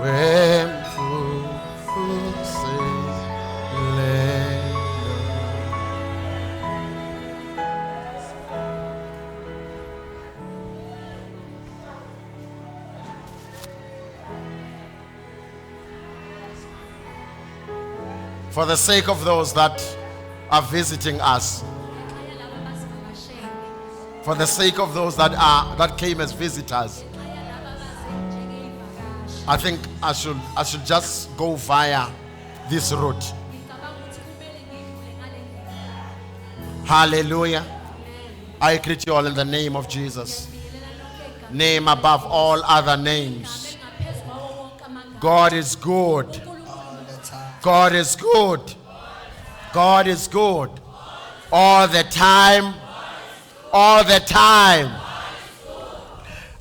When food says, let go. For the sake of those that are visiting us, for the sake of those that came as visitors, I think I should just go via this route. Hallelujah. I greet you all in the name of Jesus. Name above all other names. God is good. God is good. God is good. All the time. All the time.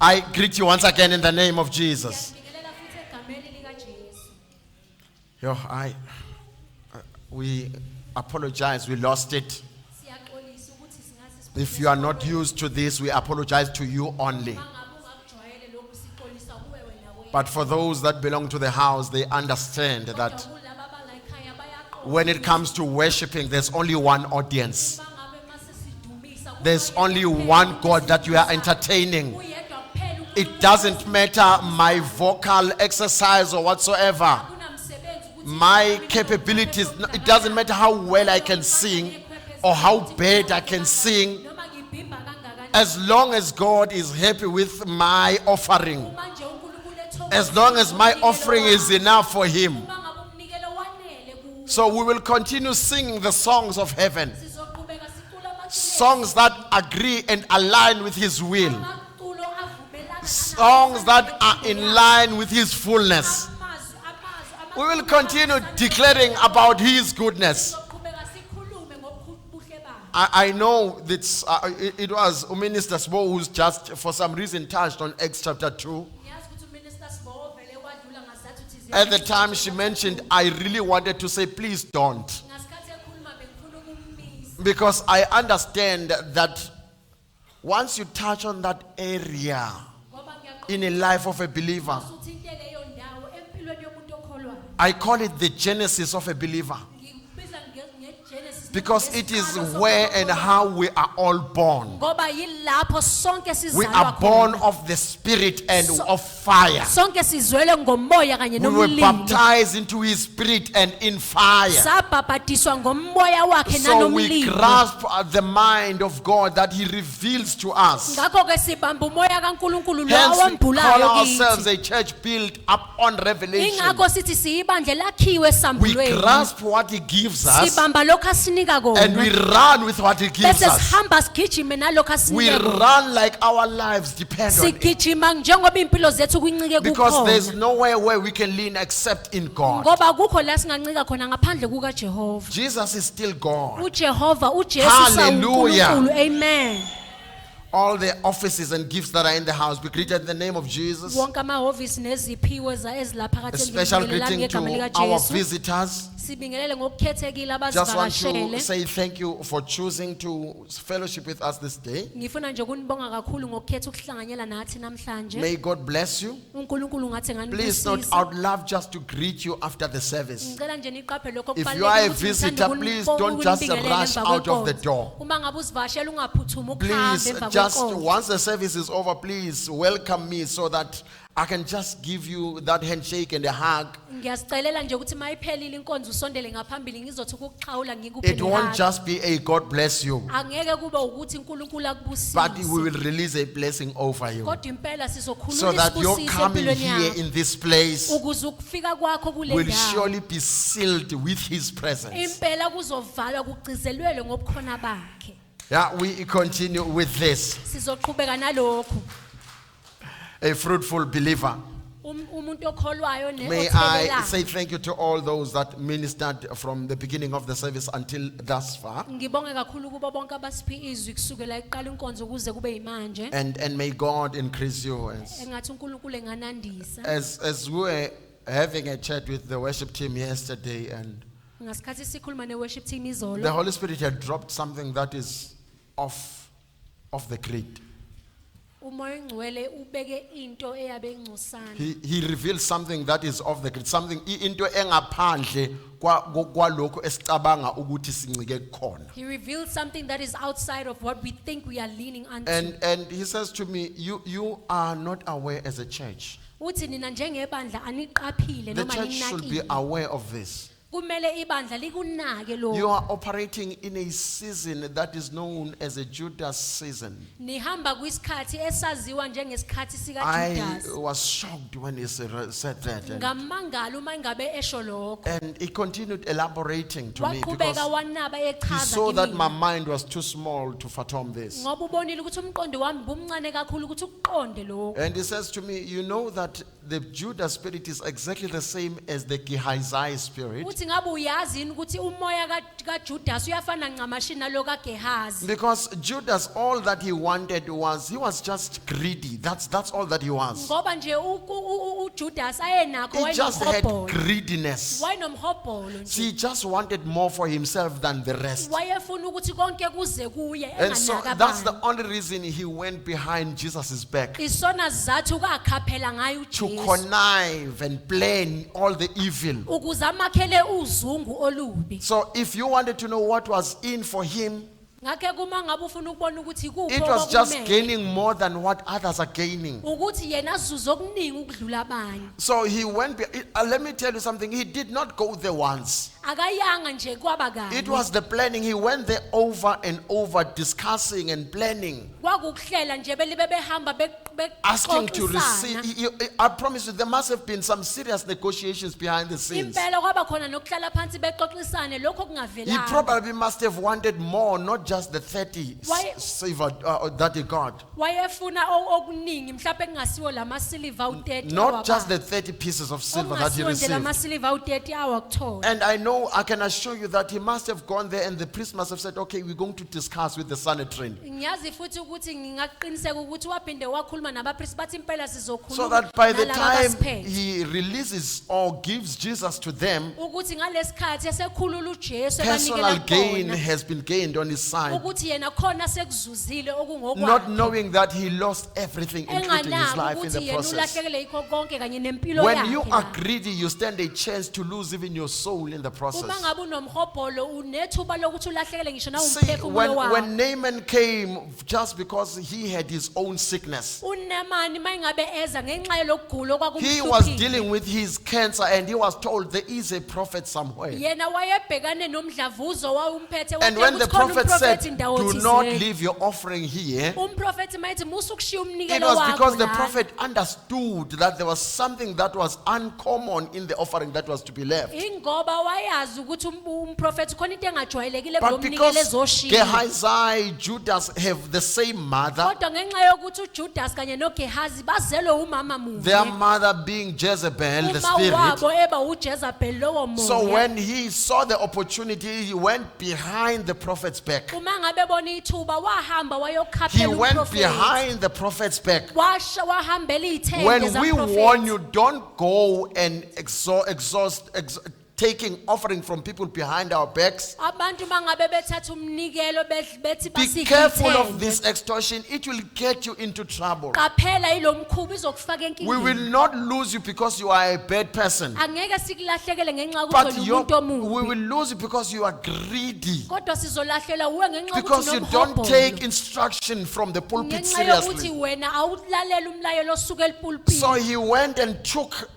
I greet you once again in the name of Jesus. We apologize, we lost it. If you are not used to this, we apologize to you only. But for those that belong to the house, they understand that when it comes to worshiping, there's only one audience. There's only one God that you are entertaining. It doesn't matter my vocal exercise or whatsoever. My capabilities, it doesn't matter how well I can sing or how bad I can sing. As long as God is happy with my offering, as long as my offering is enough for Him. So we will continue singing the songs of heaven, songs that agree and align with His will, songs that are in line with His fullness. We will continue declaring about His goodness. I know that it was Minister Sbo who's just for some reason touched on Acts chapter 2. At the time she mentioned, I really wanted to say, please don't. Because I understand that once you touch on that area in a life of a believer, I call it the genesis of a believer. Because it is where and how we are all born. We are born of the Spirit and of fire. We were baptized into His Spirit and in fire. So we grasp the mind of God that He reveals to us. Hence we call ourselves a church built up on revelation. We grasp what He gives us and we run with what He gives us. We run like our lives depend on it. Because there's nowhere where we can lean except in God. Jesus is still God. Hallelujah. Amen. All the offices and gifts that are in the house, we greet in the name of Jesus. A special greeting to our visitors. Just want to say thank you for choosing to fellowship with us this day. May God bless you. Please note, I would love just to greet you after the service. If you are a visitor, please don't just rush out of the door. Please, just once the service is over, please welcome me so that I can just give you that handshake and a hug. It won't just be a God bless you, but we will release a blessing over you, so that your coming here in this place will surely be sealed with His presence. Yeah, we continue with this. A fruitful believer. May I say thank you to all those that ministered from the beginning of the service until thus far. And may God increase you. As we were having a chat with the worship team yesterday, and the Holy Spirit had dropped something that is off the grid. umoya ongcwele ubeke into eyabe engcosana. He reveals something that is off the grid, something into engaphandle kwalokho esicabanga ukuthi sincike kukhona. He revealed something that is outside of what we think we are leaning onto. And he says to me, you are not aware as a church. Uthi nina njengebandla aniqaphile The noma church should be ninakile. aware of this. Kumele ibandla likunake lo. You are operating in a season that is known as a Judas season. Nihamba kwisikhathi esaziwa njengesikhathi sika I Judas. was shocked when he said that. Ngamangala uma ingabe esho lokho. And he continued elaborating to me Waqhubeka because wanaba he echaza saw that my kimina. mind was too small to fathom this. Ngoba ubonile ukuthi umqondo wami bumncane kakhulu ukuthi ukuqonde lokho. And he says to me, you know that the Judas spirit is exactly the same as the Gehazi spirit. Uthi ngabe uyazi yini ukuthi umoya kaJudas uyafana ncamashi nalo kaGehazi. Because Judas, all that he wanted was, he was just greedy. That's all that he was. Ngoba nje uJudas ayenakho He just had wayenomhobholo. greediness. Wayenomhobholo nje. He just wanted more for himself than the rest. Wayefuna ukuthi konke kuze kuye And so enganaka that's the abantu. only reason he went behind Jesus' back, Isona sizathu kakhaphela ngayo to uJesu. connive and plan all the evil. Ukuze amakhele uzungu olubi. So if you wanted to know what was in for him, Ngakhe kuma ngabe ufuna ukubona ukuthi kuphi it was just okumele. gaining more than what others are gaining. Ukuthi yena azuze okuningi ukudlula abanye. So he went, let me tell you something, he did not go there once. Akayanga nje kwaba kanye. It was the planning. He went there over and over, discussing and planning, Kwakukuhlela nje belibe behamba asking to bexoxisana. receive. I promise you, there must have been some serious negotiations behind the scenes. Impela kwaba khona nokuhlala phansi bexoxisane lokho He kungavelanga. probably must have wanted more, not just the 30 Why- silver that he got. Wayefuna okuningi mhlawumbe kungasiwo lamasiliva u30. Not just the 30 pieces of silver that he Okungasiwo nje received. lamasiliva u30 awakuthola. And I can assure you that he must have gone there and the priest must have said, okay, we're going to discuss with the Sanhedrin. Ngiyazi futhi ukuthi ngingaqiniseka ukuthi waphinde wakhuluma nabapriest bathi impela sizokhuluma. So that by the nalaba time abasiphethe. he releases or gives Jesus to them, Ukuthi ngalesikhathi esekhulula uJesu personal ebanikela gain khona. has been gained on his side, Ukuthi yena khona sekuzuzile not okungokwakhe. knowing that he lost everything, including his Enganaki life in ukuthi the yena process. ulahlekelwe yikho konke kanye nempilo When you yakhe. are la. greedy, you stand a chance to lose even your soul in the Uma process. ngabe unomhobholo unethuba lokuthi ulahlekelwe ngisho See, nawumphefumulo wakho. when Naaman came, just because he had his own sickness, uNamani mayingabe eza ngenxa yelokugula he was okwakumhluphile. dealing with his cancer and he was told there is a prophet somewhere. Yena wayebhekane nomdlavuzo wawumphethe And wathi when the ukuthi khona prophet said, umprofethi indawo do not thizeni. leave your offering here, Umprofethi mayithi musukushiya it umnikelo was wakho because the lana. prophet understood that there was something that was uncommon in the offering that was to be left. Ingoba wayazi ukuthi umprofethi khona into engajwayelekile But kulomnikelo because ezoshiya. Gehazi, Judas have the same mother, Kodwa ngenxa yokuthi uJudas kanye noGehazi bazelwe umama their munye. mother being Jezebel, the Uma spirit. wabo eba uJezebel lowo So moya. when he saw the opportunity, he went behind the prophet's back. Uma ngabe bona ithuba wahamba He wayokhaphela went umprofethi. behind the prophet's back. Washa wahambela ithente When we warn zaprofethi. you, don't go and taking offering from people behind our backs. Abantu mangabe bethatha umnikelo bethi Be basidle careful of ithente. this extortion. It will get you into trouble. Qaphela ilomkhuba izokufaka We will enkingeni. not lose you because you are a bad person. Angeke sikulahlekele ngenxa But yokuthi umuntu we omubi. will lose you because you are greedy. Kodwa sizolahlela uwe ngenxa Because yokuthi you don't unomhobholo. take instruction from the pulpit Ngenxa yokuthi seriously. wena awulalela umlayelo osuka elpulpini. So he went and took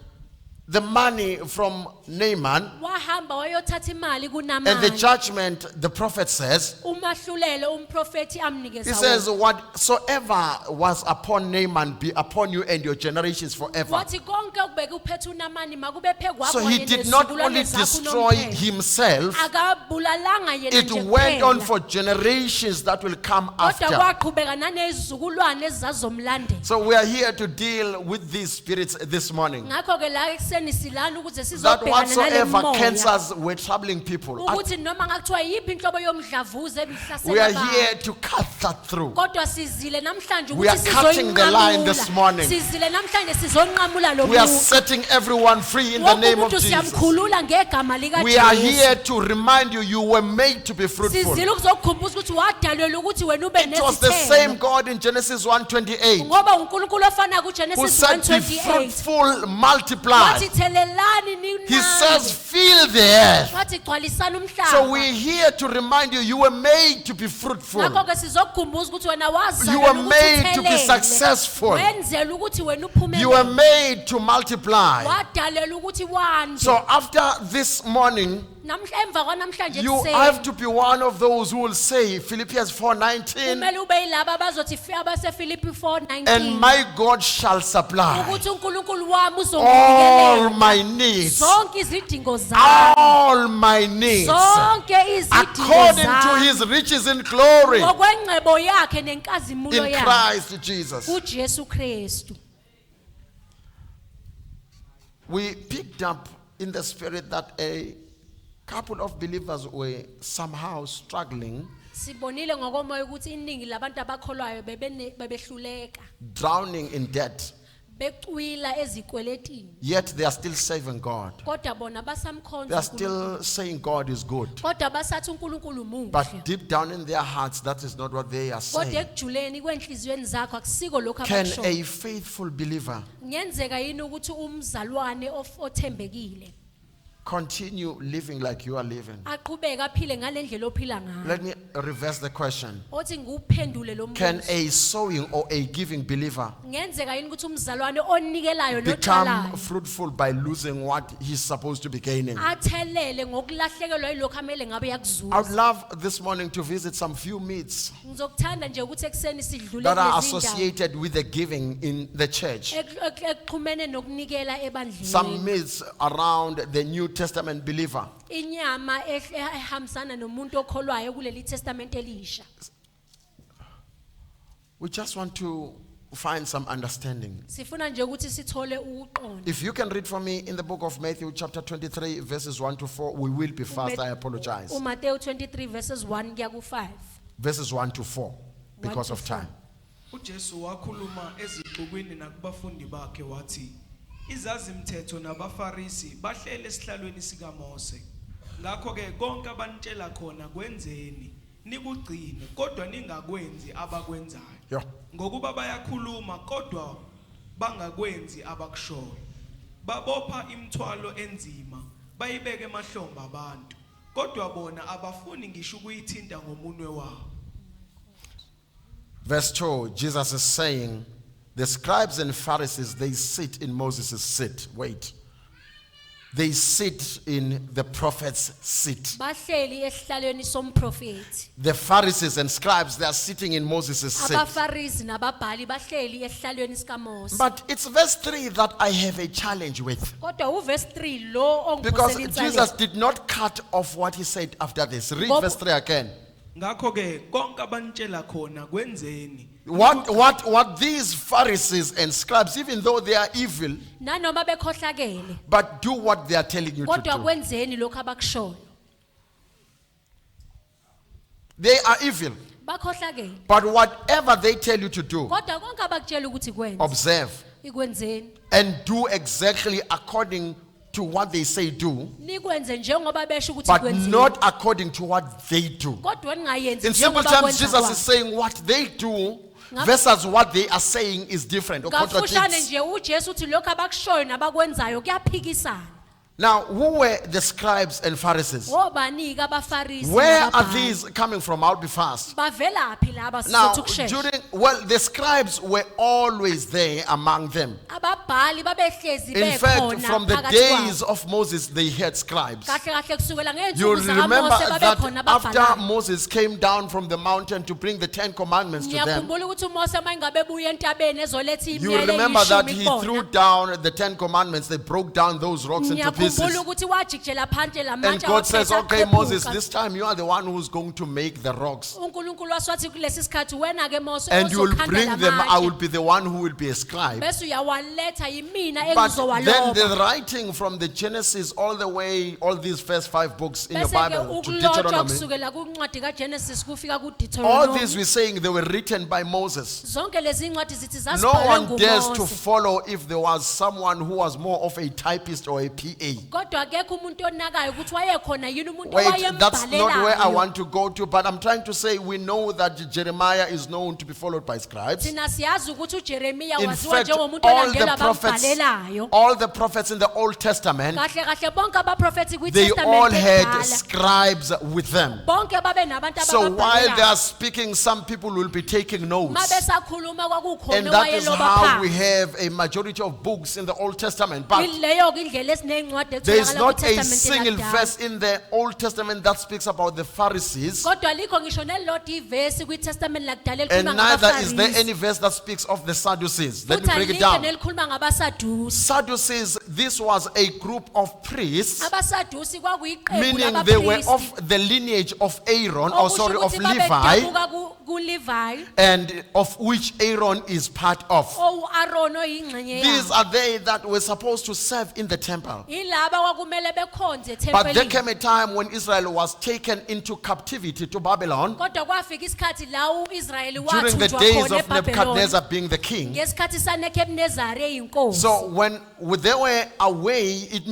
the money from Naaman, Wahamba wayothatha imali and the kuNamani. judgment, the prophet says, Umahlulelo umprofethi amnikeza he says, wona. whatsoever was upon Naaman be upon you and your generations forever. Wathi konke okubeke uphethe uNamani makube phe kwakho So he kanye did not nezizukulwane only zakho destroy unomphela. himself, Akabulalanga yena it nje went on kuphela. for generations that will come Kodwa after. kwaqhubeka nanezizukulwane ezazomlandela. So we are here to deal with these spirits this morning. Ngakho ke la ekseni silana ukuze That sizobhekana whatsoever nalemoya. cancers were troubling people, Ukuthi noma ngakuthiwa yiphi inhlobo yomdlavuza we are ebihlasela here to cut that through. kodwa sizile namhlanje We are ukuthi cutting the line this morning. sizile namhlanje sizonqamula lo We are are setting everyone free in the Wonke name of umuntu Jesus. siyamkhulula ngegama lika We are Jesu. here to remind you, you were made to be fruitful. Sizile ukuzokukhumbuza ukuthi wadalelwa ukuthi wena ube It was the same nezithelo. God in Genesis 1:28 Ngoba uNkulunkulu ofana who kuGenesis said, be 1:28. fruitful, multiply. Wathi thelelani ninani. He says, fill the earth. Wathi gcwalisani umhlaba. So we're here to remind you, you were made to be fruitful. Ngakho ke sizokukhumbuza ukuthi wena You were wazalelwa made ukuthi to be uthelele. successful. Wenzela ukuthi wena You were uphumelele. made to multiply. Wadalelwa ukuthi wande. So after this morning, Emva kwanamhlanje you have to be one of those who will say, Philippians 4:19, kumele ube yilabo abazothi abaseFilipi 4:19. and my God shall supply ukuthi uNkulunkulu wami all uzonginikezela my needs. zonke izidingo zami. All my needs. Zonke izidingo According to zami. his riches in glory Ngokwengcebo yakhe nenkazimulo in yakhe. Christ Jesus. uJesu Kristu. We picked up in the spirit that a couple of believers were somehow struggling, Sibonile ngokomoya ukuthi iningi labantu abakholwayo bebehluleka, drowning in debt, becwila ezikweletini. yet they are still serving God. Kodwa bona They basamkhonza are uNkulunkulu. still saying God is good. Kodwa basathi uNkulunkulu muhle. But deep down in their hearts, that is not what they are Kodwa saying. ekujuleni kwenhliziyweni zakho akusiko lokho Can abakusho. a faithful believer Ngenzeka yini ukuthi umzalwane othembekile continue living like you are living? aqhubeke aphile ngalendlela ophila ngayo? Let me reverse the question. Othi nguphendule lo Can mbuzo. a sowing or a giving believer Ngenzeka yini ukuthi umzalwane onikelayo become notshalayo fruitful by losing what he's supposed to be gaining? athelele ngokulahlekelwa yilokho amele ngabe I would yakuzuza? love this morning to visit some few myths Ngizokuthanda nje ukuthi ekseni sidlule that are kulezi ndawo associated with the giving in the church. exhumene nokunikela Some ebandleni. myths around the New Testament believer. Inyama ehambisana nomuntu okholwayo kuleli testament elisha. We just want to find some understanding. Sifuna nje ukuthi sithole ukuqonda. If you can read for me in the book of Matthew chapter 23 verses 1 to 4, we will be fast, I apologize. uMateyu 23 verses 1 kuya ku5. Verses 1 to 4 because of time. uJesu wakhuluma ezixukwini nakubafundi bakhe wathi izazimthetho nabafarisi bahlele esihlalweni sikaMose ngakho ke konke abanitshela khona kwenzeni nikugcine kodwa ningakwenzi abakwenzayo Yeah. ngokuba bayakhuluma kodwa bangakwenzi abakushoyo babopha imithwalo enzima bayibeke emahlombe abantu kodwa bona abafuni ngisho ukuyithinta ngomunwe wabo. Verse 2, Jesus is saying, the scribes and Pharisees, they sit in Moses' seat. Wait. They sit in the prophet's seat. Bahleli esihlalweni somprofeti. The Pharisees and scribes, they are sitting in Moses' seat. Abafarisi nababhali bahleli esihlalweni sikaMose. But it's verse 3 that I have a challenge with. Kodwa uverse 3 lo Because ongiphosela Jesus insalela. did not cut off what he said after this. Read Ngoba- verse 3 again. Ngakho ke konke abanitshela khona kwenzeni What these Pharisees and scribes, even though they are evil, Nanoma bekhohlakele. but do what they are telling you to Kodwa do. kwenzeni lokho abakushoyo. They are evil. Bakhohlakele. But whatever they tell you to do, Kodwa konke abakutshela ukuthi kwenze. observe Ikwenzeni. and do exactly according to what they say do, Nikwenze njengoba besho ukuthi but kwenzeni. not according to what they do. Kodwa ningayenzi In simple njengoba terms, kwenza Jesus is kwabo. saying what they do Ngaf- versus what they are saying is different or Ngafushane contradicts. nje uJesu uthi lokho abakushoyo nabakwenzayo kuyaphikisana. Now, who were the scribes and Pharisees? Obanika abafarisi Where are nababhali. these coming from? I'll be fast. Bavelaphi laba Now, sithukushesha. the scribes were always there among them. Ababhali babehlezi In fact, bekhona from the phakathi days kwabo. of Moses, they had scribes. Kahle kahle kusukela You ngeensuku remember zakaMose that babekhona after ababhalayo. Moses came down from the mountain to bring the 10 commandments to them, Ngiyakhumbula ukuthi uMose mayingabe buya entabeni ezoletha you imiyalelo remember that eyishumi he kubona. threw down the 10 commandments. They broke down those rocks into Ngiyakhumbula pieces. Khumbula ukuthi wajikijela phansi And lamatshe God says, awaphethe okay, Moses, aqephuka. this time you are the one who's going to make the rocks. uNkulunkulu waswathi kulesi sikhathi wena ke Mose And you will uzokhanda bring them, I will lamatshe be the one who will be a scribe. bese uyawaletha yimina But then the engizowaloba writing from the Genesis all the way, all these first 5 books in your bese ke Bible to ukulotshwa Deuteronomy, kusukela kuncwadi kaGenesis kufika all kuDeuteronomy these we're saying they were written by Moses. zonke lezi incwadi zithi No zasibhalwe one dares to nguMose follow if there was someone who was more of a typist or a PA. kodwa akekho umuntu onakayo ukuthi wayekhona yini umuntu Wait, that's not where I owayembhalelayo want to go to, but I'm trying to say we know that Jeremiah is known to be followed by scribes. thina siyazi ukuthi uJeremiya In waziwa fact, njengomuntu olandelwa all the prophets in the Old Testament, kahle kahle bonke abaprofethi they all kwiTestament had ekudala scribes with them. bonke babe nabantu So while they are abababhalelayo speaking, some people will be taking notes. mabesakhuluma And kwakukhona that is owayeloba how we phansi have a majority of books in the Old Testament. But ileyo ke indlela esineyncwadi there is etholakala not a kwiTestament single lakudala. verse in the Old Testament that speaks about the Pharisees. kodwa likho ngisho nelilodwa ivesi kwiTestament lakudala And elikhuluma neither is there ngabaFarisi any verse that speaks of the Sadducees. Let me futhi break it alikho down. nelikhuluma ngabaSadusi Sadducees, this was a group of priests, abaSadusi kwakuyiqembu meaning they were labapristi of the lineage of Aaron, or okusho sorry, of ukuthi Levi, babedabuka kuLevi and of which Aaron is part of. owu-Aaron oyingxenye These yabo are they that were supposed to serve in the temple. yilaba kwakumele bekhonze But there ethempelini came a time when Israel was taken into captivity to Babylon kodwa kwafika isikhathi la u-Israyeli during the wathunjwa days khona of eBhabheloni Nebuchadnezzar being the king. ngesikhathi saNebukadnezar eyinkosi So when they were away, it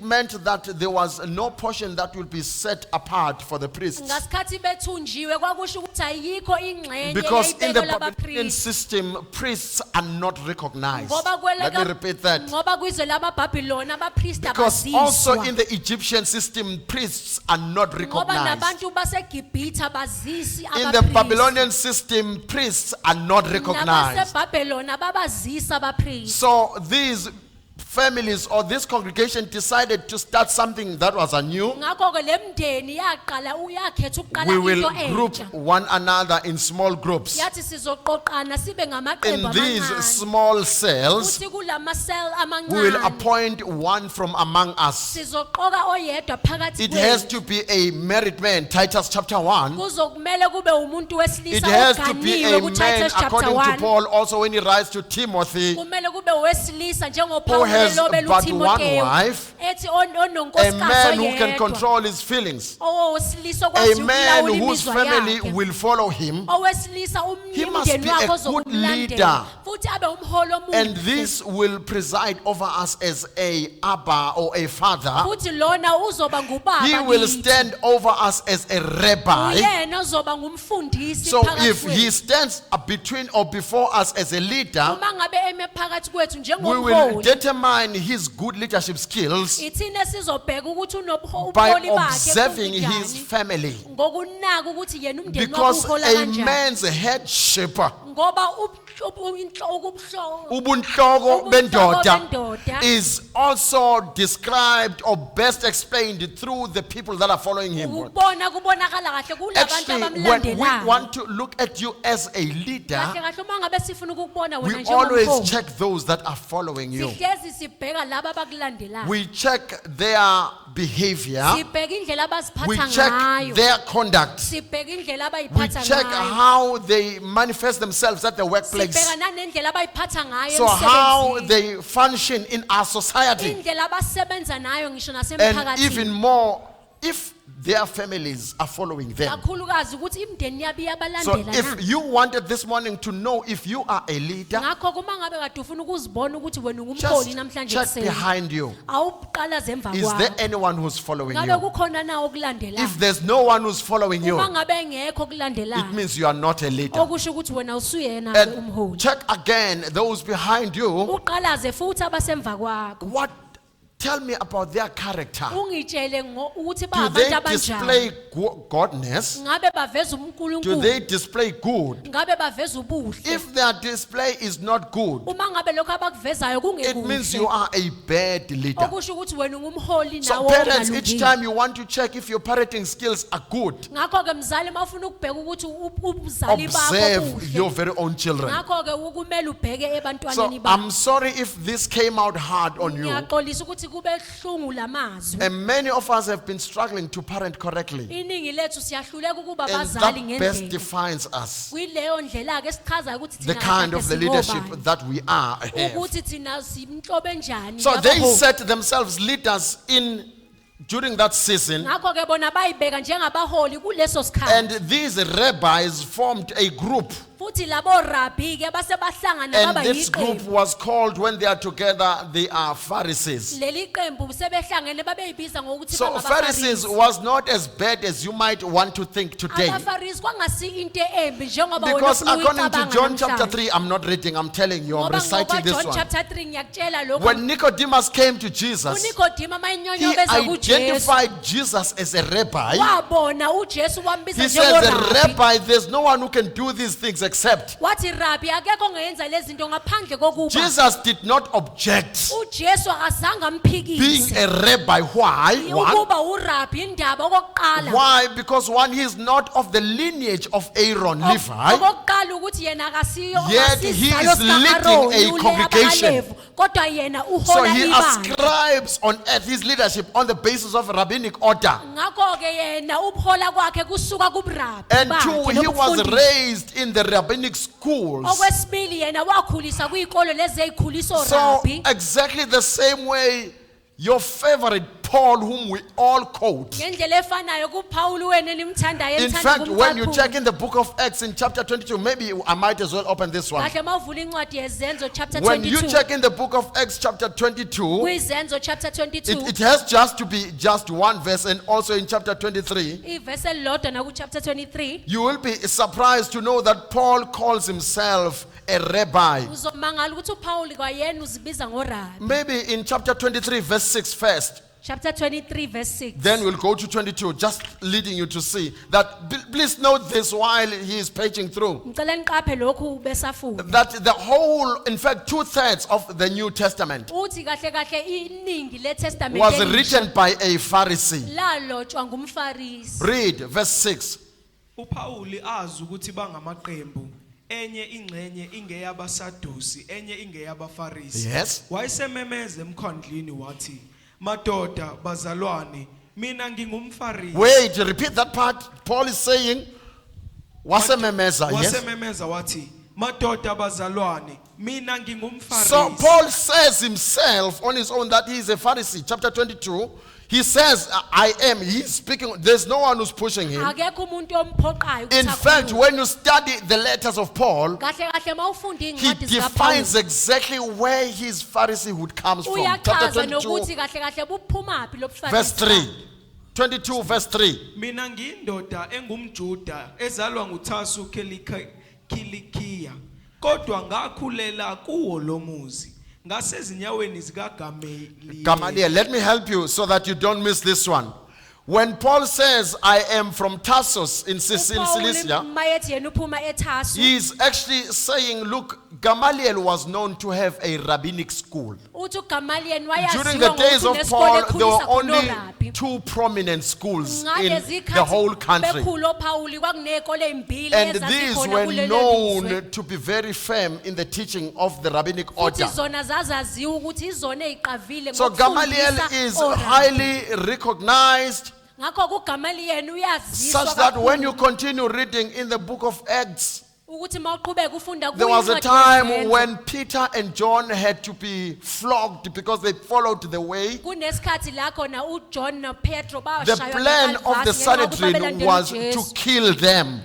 meant that there was no portion that will be set apart for the priests. ngasikhathi bethunjiwe kwakusho ukuthi ayikho ingxenye Because in the eyayibekwe Babylonian labapristi system, priests are not recognized. ngoba Let me repeat that. ngoba kwizwe lababhabhiloni abapristi Because also abaziswa in the Egyptian system, priests are not ngoba recognized. nabantu basegibhithe abazisi In the abapristi Babylonian system, priests are not recognized. nabasebhabheloni ababazisi abapristi So these families or this congregation decided to start something that was anew. ngakho-ke le mndeni yakhetha ukuqala We will into group entsha one another in small groups. yathi sizoqoqana sibe ngamaqembu In these amancane small cells, futhi kulama-cell we will amancane appoint one from among us. sizoqoka oyedwa phakathi It has kwethu to be a married man, Titus chapter 1. kuzokumele kube umuntu It wesilisa has to be oganiwe a man, kuTitus chapter according to 1 Paul, also when he writes to Timothy, kumele kube owesilisa who njengopawulo has elobela but one uTimoteyu wife, ethi a ononkosikazi man who can oyedwa control his feelings, owesilisa a okwazi man ukulawula whose imizwa family yakhe will follow him. owesilisa He must umndeni be wakhe a good ozokumlandela leader. futhi abe umholi And omuhle this will preside over us as a Abba or a father. futhi lona uzoba ngubaba He will kithi. stand over us as a rabbi. uyena ozoba ngumfundisi So phakathi if he kwethu. stands between or before us as a leader, uma ngabe eme phakathi kwethu we will njengomholi determine his good leadership skills ithina sizobheka ukuthi by ubuholi bakhe observing his bunjani, family. ngokunaka ukuthi yena umndeni Because wakhe uhola a kanjani man's headship, ngoba ubunhloko bendoda, bendoda is also described or best explained through the people that are following him. ukubona kubonakala kahle kulabantu Actually, when we abamlandelayo want to look at you as a leader, kahle kahle uma ngabe sifuna ukukubona we wena always njengomholi check those that are following you. sihlezi sibheka laba abakulandelayo We check their behavior. sibheka indlela We abaziphatha check ngayo their conduct. sibheka indlela We abayiphatha check ngayo how they manifest themselves at the workplace. sibheka nanendlela abayiphatha ngayo So how emsebenzini. they function in our society. indlela abasebenza nayo ngisho And even nasemphakathini more, if their families are following them. kakhulukazi ukuthi imndeni yabo So iyabalandela na if you wanted this morning to know if you are a leader, ngakho kuma ngabe kade ufuna ukuzibona ukuthi wena ungumholi just namhlanje check kuseni behind you. awuqala zemva Is there kwakho anyone who's following ngabe you? kukhona nawo okulandelayo If there's no one who's following you, uma ngabe engekho it okulandelayo means you are not a leader. okusho ukuthi wena usuyena And umholi check again those behind you. uqalaze futhi abasemva kwakho What? Tell me about their character. ungitshele ukuthi Do they bahabantu display abanjani godness? ngabe baveza Do uNkulunkulu they display good? ngabe baveza ubuhle If their display is not good, uma ngabe lokho abakuvezayo it means you kungekuhle are a bad leader. okusho ukuthi wena ungumholi So nawo parents, each ongalungile. time you want to check if your parenting skills are good, ngakho ke mzali mawufuna ukubheka ukuthi ubuzali bakho observe your buhle very own children. ngakho ke kumele ubheke So ebantwaneni I'm bakho sorry if this came out hard on you. ngiyaxolisa ukuthi ukuthi kube hlungu lamazwi. And many of us have been struggling to parent correctly. Iningi lethu siyahluleka ukuba And bazali that best ngendlela. defines us. Kuyileyo ndlela ke sichaza ukuthi The thina kind of the kahle leadership singobani. that we are. have. Ukuthi thina simhlobo enjani. So they yabaholi. set themselves leaders in during that season. Ngakho ke bona bayibeka njengabaholi kuleso sikhathi. And these rabbis formed a group. Futhi labo rabbi ke base bahlangana And baba this group yiqembu. was called, when they are together, they are Pharisees. Leli qembu sebehlangene babeyibiza ngokuthi So Pharisees was not as bad as you might want to think today. abafarisi kwangasi into embi njengoba wena Because ufuna according to uyicabanga John chapter namhlanje. 3, I'm not reading, I'm telling you, I'm Ngoba reciting this John one. chapter 3 ngiyakutshela lokho. When Nicodemus came to Jesus, uNikodima he mayinyonyobeza kuJesu. identified Jesus as a rabbi. Wabona uJesu wambiza He says, a njengorabbi. rabbi, there's no one who can do these things except. Wathi rabbi akekho ongeyenza lezi zinto ngaphandle kokuba. Jesus did not object uJesu akazange being amphikise. a rabbi. Why? One. Ukuba urabbi indaba okokuqala. Why? Because one, he is not of the lineage of Aaron, Levi. Okokuqala ukuthi yena akasiyo Yet he akasizayo is sika-Aaron, leading a ule congregation. abalevu. Kodwa yena So uhola he ibandla. ascribes on earth his leadership on the basis of rabbinic order. Ngakho ke yena ubuhola kwakhe kusuka kubrabbi. And bakhe two, he was nokufundisa. raised in the rabbinic schools. Okwesibili yena wakhulisa kuyikolo lezi ezikhulisa So orabbi. exactly the same way your favorite Paul, whom we all quote. Ngendlela efanayo kuPaul wena nimthandayo In emthanda fact, when you kumkakhulu. check in the book of Acts in chapter 22, maybe I might as well open this one. Kahle mawuvula incwadi yezenzo chapter When you 22. check in the book of Acts chapter 22, Kuyizenzo chapter 22. it has just to be just one verse, and also in chapter 23, Ivesi elilodwa naku chapter 23. you will be surprised to know that Paul calls himself a rabbi. Uzomangala ukuthi uPaul kwayena uzibiza ngorabbi. Maybe in chapter 23, verse 6 first. Chapter 23 verse 6. Then we'll go to 22, just leading you to see that. Please note this while he is paging through. Ngicela niqaphe lokhu besafunda. That the whole, in fact, 2/3 of the New Testament Uthi kahle kahle iningi leTestament was written by a Pharisee. lalotshwa ngumfarisi. Read verse 6. uPauli azi ukuthi bangamaqembu enye ingxenye ingeyabasadusi enye ingeyabafarisi. Yes. Wayesememeza emkhondleni wathi, "Madoda bazalwane, mina ngingumfarisi." Wait, repeat that part. Paul is saying, wasememeza, yes. Wasememeza wathi, "Madoda bazalwane, mina ngingumfarisi." So Paul says himself on his own that he is a Pharisee. Chapter 22, he says, I am. He's speaking. There's no one who's pushing him. Akekho umuntu omphoqayo ukuthi In fact, akhulume. when you study the letters of Paul, Kahle kahle mawufunda he incwadi defines zikaPaul. exactly where his Phariseehood comes from. Chapter Uyachaza 22, nokuthi kahle kahle buphumaphi lobufarisi. verse 3. 22, verse 3. Mina ngiyindoda engumJuda ezalwa nguThasu Kilikiya. Kodwa ngakhulela kuwo lo muzi. Ngasezinyaweni zikaGamalieli. Gamaliel, let me help you so that you don't miss this one. When Paul says, I am from Tarsus in Cilicia, Mayethi yena uphuma eThasu. he is actually saying, look, Gamaliel was known to have a rabbinic school. Uthi uGamaliel During wayaziwa the days ngokuthi of unesikole Paul, there were ekhulisa khona only orabbi. 2 prominent schools in Ngalezi the whole country. bekhulu oPauli kwakunezikole ezimbili And these ezazikhona were kulelo lizwe. known to be very firm in the teaching of the rabbinic Futhi order. zona zazaziwa ukuthi izona eziqavile So Gamaliel is highly recognized, ngakho kuGamaliel uyaziswa such that when you kakhulu continue reading in the book of Acts, ukuthi mawuqhubeka ufunda there was a kuyincwadi time yezenzo. when Peter and John had to be flogged because they followed the way. Kunesikhathi la khona uJohn noPetro The bashaywa plan of the ngeKalvari ngenxa yokuthi Sanhedrin babelandela was uJesu. to kill them.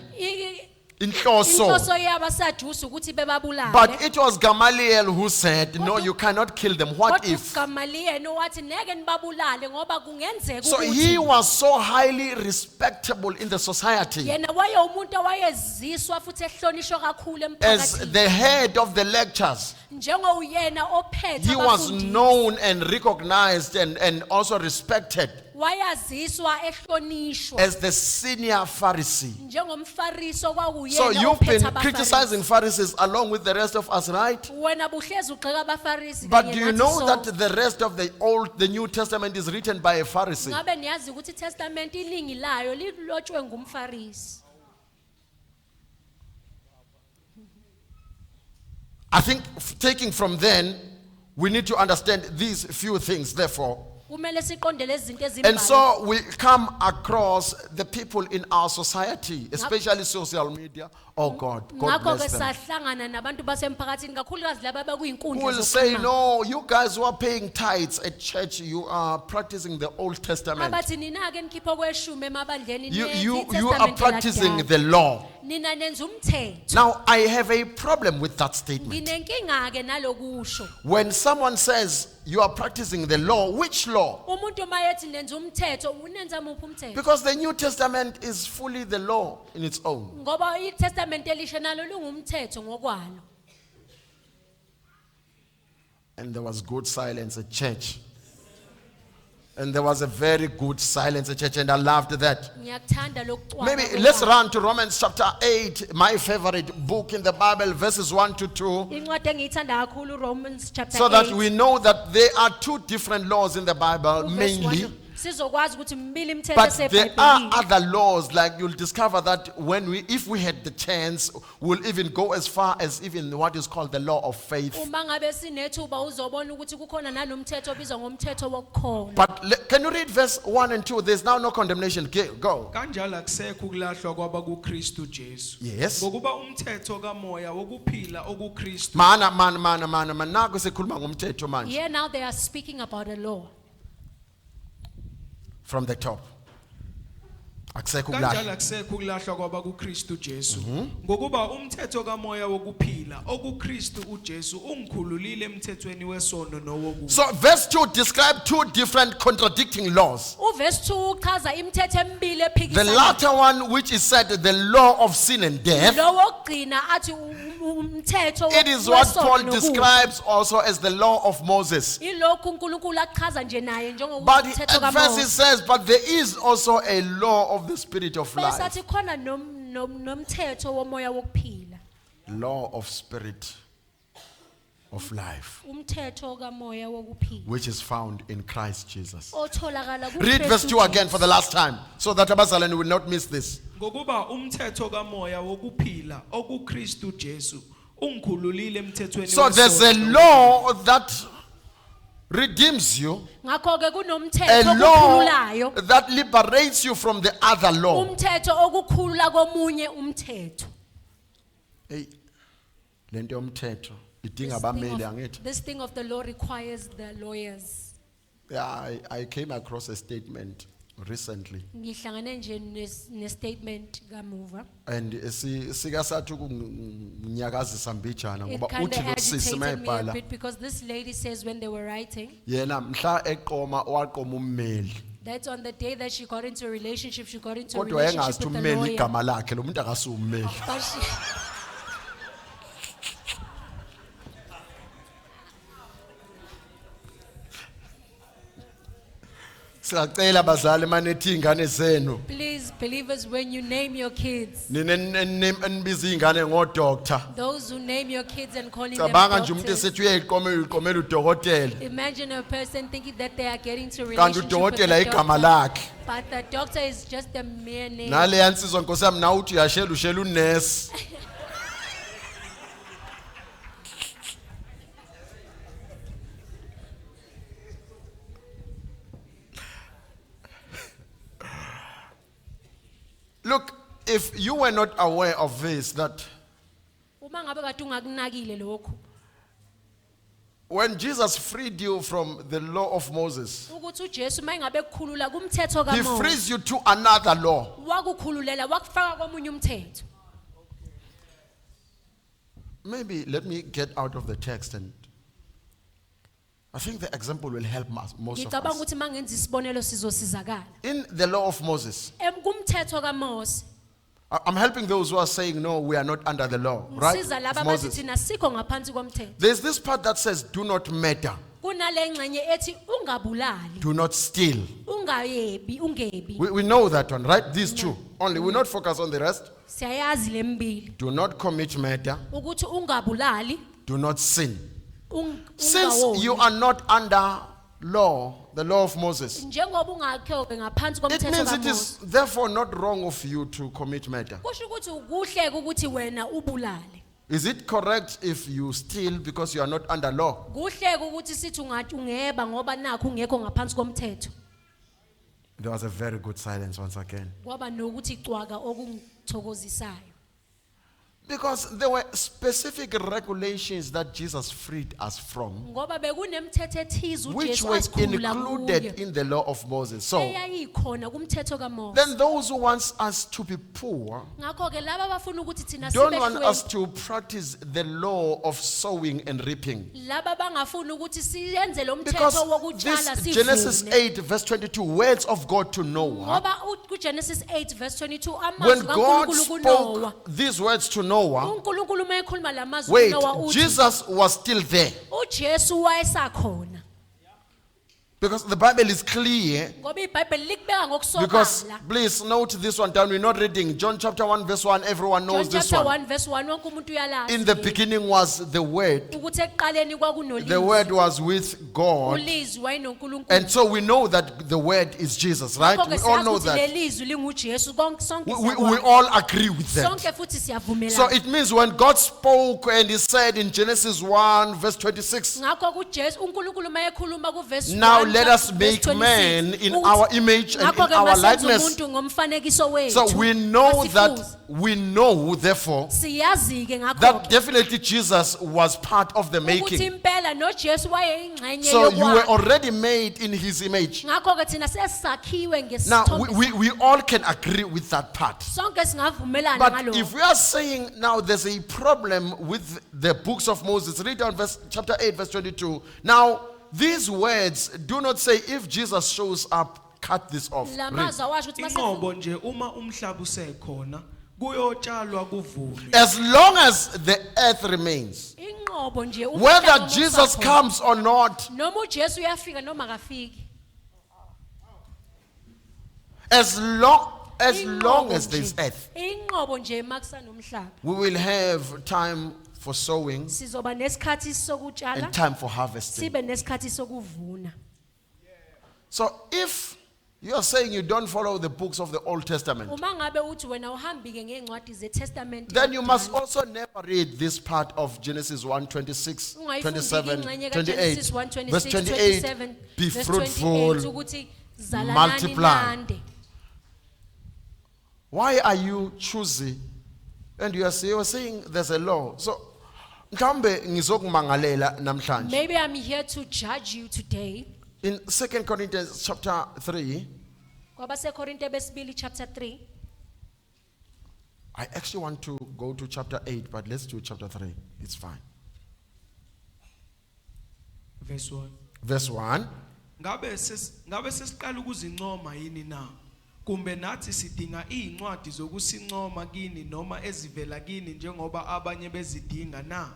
Inhloso. Inhloso yabasadusi ukuthi bebabulale. But it was Gamaliel who said, no, you cannot kill them. What Kodwa if? uGamaliel wathi ngeke nibabulale ngoba kungenzeka So he ukuthi was so highly respectable in the society yena waye umuntu owayeziswa futhi ehlonishwa kakhulu as emphakathini. the head of the lectures. Njengowuyena ophethe He was abafundi. known and recognized and also respected Wayaziswa ehlonishwa as the senior Pharisee. njengomfarisi So okwakuyena you've ophethe been abafarisi. criticizing Pharisees along with the rest of us, right? Wena buhlezi ugxeka abafarisi But kanye do you nathi know sonke. that the rest of the New Testament is written by a Pharisee? Ngabe niyazi ukuthi iTestament iningi layo lilotshwe ngumfarisi. I think taking from then, We need to understand these few things, therefore. Kumele siqonde lezi zinto And ezimbalwa. so we come across the people in our society, especially social media. Oh God, God Ngakho ke bless them. sahlangana nabantu basemphakathini kakhulukazi laba Who abakuy'inkundla will say, zokuxhumana. no, you guys who are paying tithes at church, you are practicing the Old Testament. Abathi nina ke nikhipha kweshumi emabandleni You nenza are iTestament practicing lakudala. the law. Nina nenza umthetho. Now, I have a problem with that statement. Nginenkinga ke nalokusho. When someone says you are practicing the law, which law? Umuntu mayethi nenza umthetho, unenza muphi umthetho? Because the New Testament is fully the law in its own. Ngoba iTestament elisha nalo lungumthetho ngokwalo. And there was good silence at church. And there was a very good silence at church, and I loved that. Ngiyakuthanda lokucwaba. Maybe let's run to Romans chapter 8, my favorite book in the Bible, verses 1 to 2, Incwadi engiyithanda kakhulu Romans chapter 8. so that we know that there are two different laws in the Bible, uverse mainly. 1. Sizokwazi ukuthi mbili imithetho But there are esebhayibhelini. other laws, like you'll discover that if we had the chance, we'll even go as far as even what is called the law of faith. Uma ngabe sinethuba uzobona ukuthi kukhona nalomthetho obizwa ngomthetho wokukholwa. But can you read verse 1 and 2? There's now no condemnation. Go. kanjalo akusekho ukulahlwa kwaba kuKristu Jesu Yes. ngokuba umthetho kamoya wokuphila okuKristu Mana, naku sekhuluma ngomthetho manje. Here now they are speaking about a law. From the top. Akusekho kanjalo ukulahla. akusekho ukulahlwa kwaba kuKristu Jesu ngokuba umthetho kamoya wokuphila okuKristu uJesu ungikhululile emthethweni wesono nowokufa. So verse 2 describes two different contradicting laws. Uverse 2 uchaza imithetho emibili The ephikisanayo. latter one, which is said the law of sin and death, Lo wokugcina athi umthetho it is what wesono Paul nokufa. describes also as the law of Moses. Ilokhu uNkulunkulu akuchaza nje naye But njengomthetho at first it kaMose. says, but there is also a law of the spirit of Bese life. athi khona nomthetho womoya wokuphila. Law of spirit of life, Umthetho kamoya wokuphila. which is found in Christ Jesus. Otholakala Read verse 2 again for the last time, so that Abazalani will not miss this. ngokuba umthetho kamoya wokuphila okuKristu Jesu ungikhululile emthethweni So there's a law that redeems you, Ngakho ke a kunomthetho law okukhululayo. that liberates you from the other law. Umthetho okukhulula komunye umthetho. Hey, lento yomthetho idinga This thing abameli of- angithi. This thing of the law requires the lawyers. Yeah, I came across a statement recently, Ngihlangane nje nestatement kamuva. and sika sathi ukunyakazisa mbijana It ngoba kind uthi of lo sisi agitated me a mayibhala bit because this lady says when they were writing, yena mhla eqoma waqoma ummeli that's on the day that she got into a relationship, she got into a kodwa engazi relationship ukuthi with the ummeli lawyer. igama lakhe lo muntu akasummeli. But she, Siyacela bazali manethi ingane zenu please, believers, when you name your kids, nibiza ingane ngodoctor. those who name your kids and calling them Cabanga nje umuntu doctors, esethi uyayiqomela udokotela. imagine a person thinking that they are getting to Kanti relationship with udokotela the igama doctor, lakhe. but the doctor is just a mere name. Naleya nsizwa Nkosi yami nawe uthi ushela unesi. Look, if you were not aware of this, that Uma ngabe kade ungakunakile lokho, when Jesus freed you from the law of Moses, ukuthi uJesu mayingabe kukhulula kumthetho he kaMose, frees you to another law. wakukhululela wakufaka komunye umthetho. Maybe let me get out of the text, and I think the example will help most of Ngicabanga us. ukuthi mangenza isibonelo sizosizakala. In the law of Moses, Kumthetho kaMose, I'm helping those who are saying, no, we are not under the law, right? ngisiza laba Of abathi Moses. thina sikho ngaphansi komthetho. There's this part that says, do not murder, Kunale ngxenye ethi ungabulali, do not steal. ungebi. We know that one, right? These two. Only. We'll not focus on the rest. Siyayazi lembili Do not commit murder, ukuthi ungabulali, do not sin. Since ungawoni. you are not under law, the law of Moses, Njengoba ungakho ngaphansi it komthetho means it kaMose. is therefore not wrong of you to commit murder. Kusho ukuthi ukuhle ukuthi wena ubulale. Is it correct if you steal because you are not under law? Kuhle ukuthi sithi ungathi ungeba ngoba nakho ungekho ngaphansi komthetho. There was a very good silence once again. Kwaba nokuthi cwaka okungithokozisayo. Because there were specific regulations that Jesus freed us from, Ngoba bekunemithetho ethize which uJesu were asikhulula included kuyo. in the law of Moses. So Eyayikhona kumthetho kaMose. then those who want us to be poor Ngakho ke laba abafuna ukuthi thina don't want sibe us to practice the law of sowing and reaping. laba bangafuni ukuthi siyenze lo Because mthetho wokutshala this Genesis sivune. 8 verse 22, words of God to Noah, Ngoba kuGenesis 8 verse 22 when amazwi God kaNkulunkulu kuNoah. spoke these words to Noah, uNkulunkulu mayekhuluma lamazwi wait, kuNoah uthi Jesus was still there. uJesu wayesakhona. Because the Bible is clear. Ngoba iBhayibheli likubeka Because ngokusobala. please note this one down. We're not reading John chapter 1 verse 1. Everyone John knows this chapter one. 1 verse 1 wonke umuntu uyalazi. In the beginning was the Word. ukuthi ekuqaleni The kwakunolizwi. Word was with God. Ulizwi wayenoNkulunkulu. And so we know that the Word is Jesus, right? Ngakho-ke We all know siyazi ukuthi that. lelizwi linguJesu. Sonke We siyakwazi. all agree with that. Sonke futhi siyavumelana. So it means when God spoke and He said in Genesis 1 verse 26, Ngakho kuJesu uNkulunkulu mayekhuluma kuverse now 1 let us verse make 26, man in uthi, our image and in ngakho-ke our masenze likeness. umuntu ngomfanekiso wethu. So we know that, wasifuza. we know therefore, Siyazi-ke that ngakho definitely Jesus was part of the ukuthi making. impela noJesu wayeyingxenye So you were yokwakha. already made in His image. Ngakho-ke thina sesakhiwe Now ngesithombe. we all can agree with that part. Sonke singavumelana But ngalokho. if we are saying now there's a problem with the books of Moses, read down chapter 8 verse 22. Now these words do not say if Jesus shows up, cut this off. La Read. mazwi awasho ukuthi Inqobo nje uma umhlaba usekhona kuyotshalwa kuvunwe. As long as the earth remains, inqobo nje whether umhlaba Jesus usakhona. comes or not, Noma uJesu uyafika noma akafiki. as long as there is Inqobo nje. earth, Inqobo nje makusanomhlaba. we will have time for sowing Sizoba nesikhathi sokutshala, and time for harvesting. sibe nesikhathi sokuvuna. So if you are saying you don't follow the books of the Old Testament, Uma ngabe uthi wena uhambi ke ngeencwadi zeTestament. then you must also never read this part of Genesis 1, 26, Ungayifundi 27, ingxenye 28. kaGenesis 1, Verse 26, 28, 27, be verse fruitful, 28 ukuthi zalanani multiply. nande. Why are you choosy? And you are saying there's a law. So, mhlambe ngizokumangalela namhlanje. Maybe I'm here to judge you today. In 2 Corinthians chapter 3, KwabaseKorinte besibili chapter 3. I actually want to go to chapter 8, but let's do chapter 3. It's fine. Verse 1. Verse 1. Ngabe sesiqala ukuzincoma yini na? Kumbe nathi sidinga izincwadi zokusincoma kini noma ezivela kini njengoba abanye bezidinga na?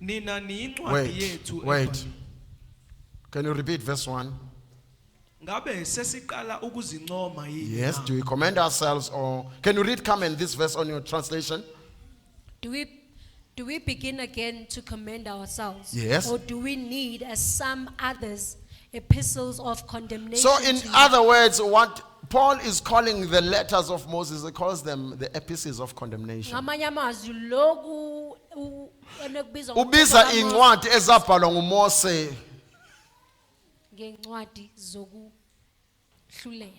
Nina niyincwadi yethu. Wait. Can you repeat verse 1? Ngabe sesiqala ukuzincoma yini? Yes. na? Do we commend ourselves, or can you read comment this verse on your translation? Do we begin again to commend ourselves? Yes. Or do we need, as some others, epistles of condemnation? So, in to you? other words, what Paul is calling the letters of Moses, he calls them the epistles of condemnation. Ngamanye amazwi lokhu enekubizwa Ubiza ngokuthi incwadi ezabhalwa nguMose. ngencwadi zokuhlulela.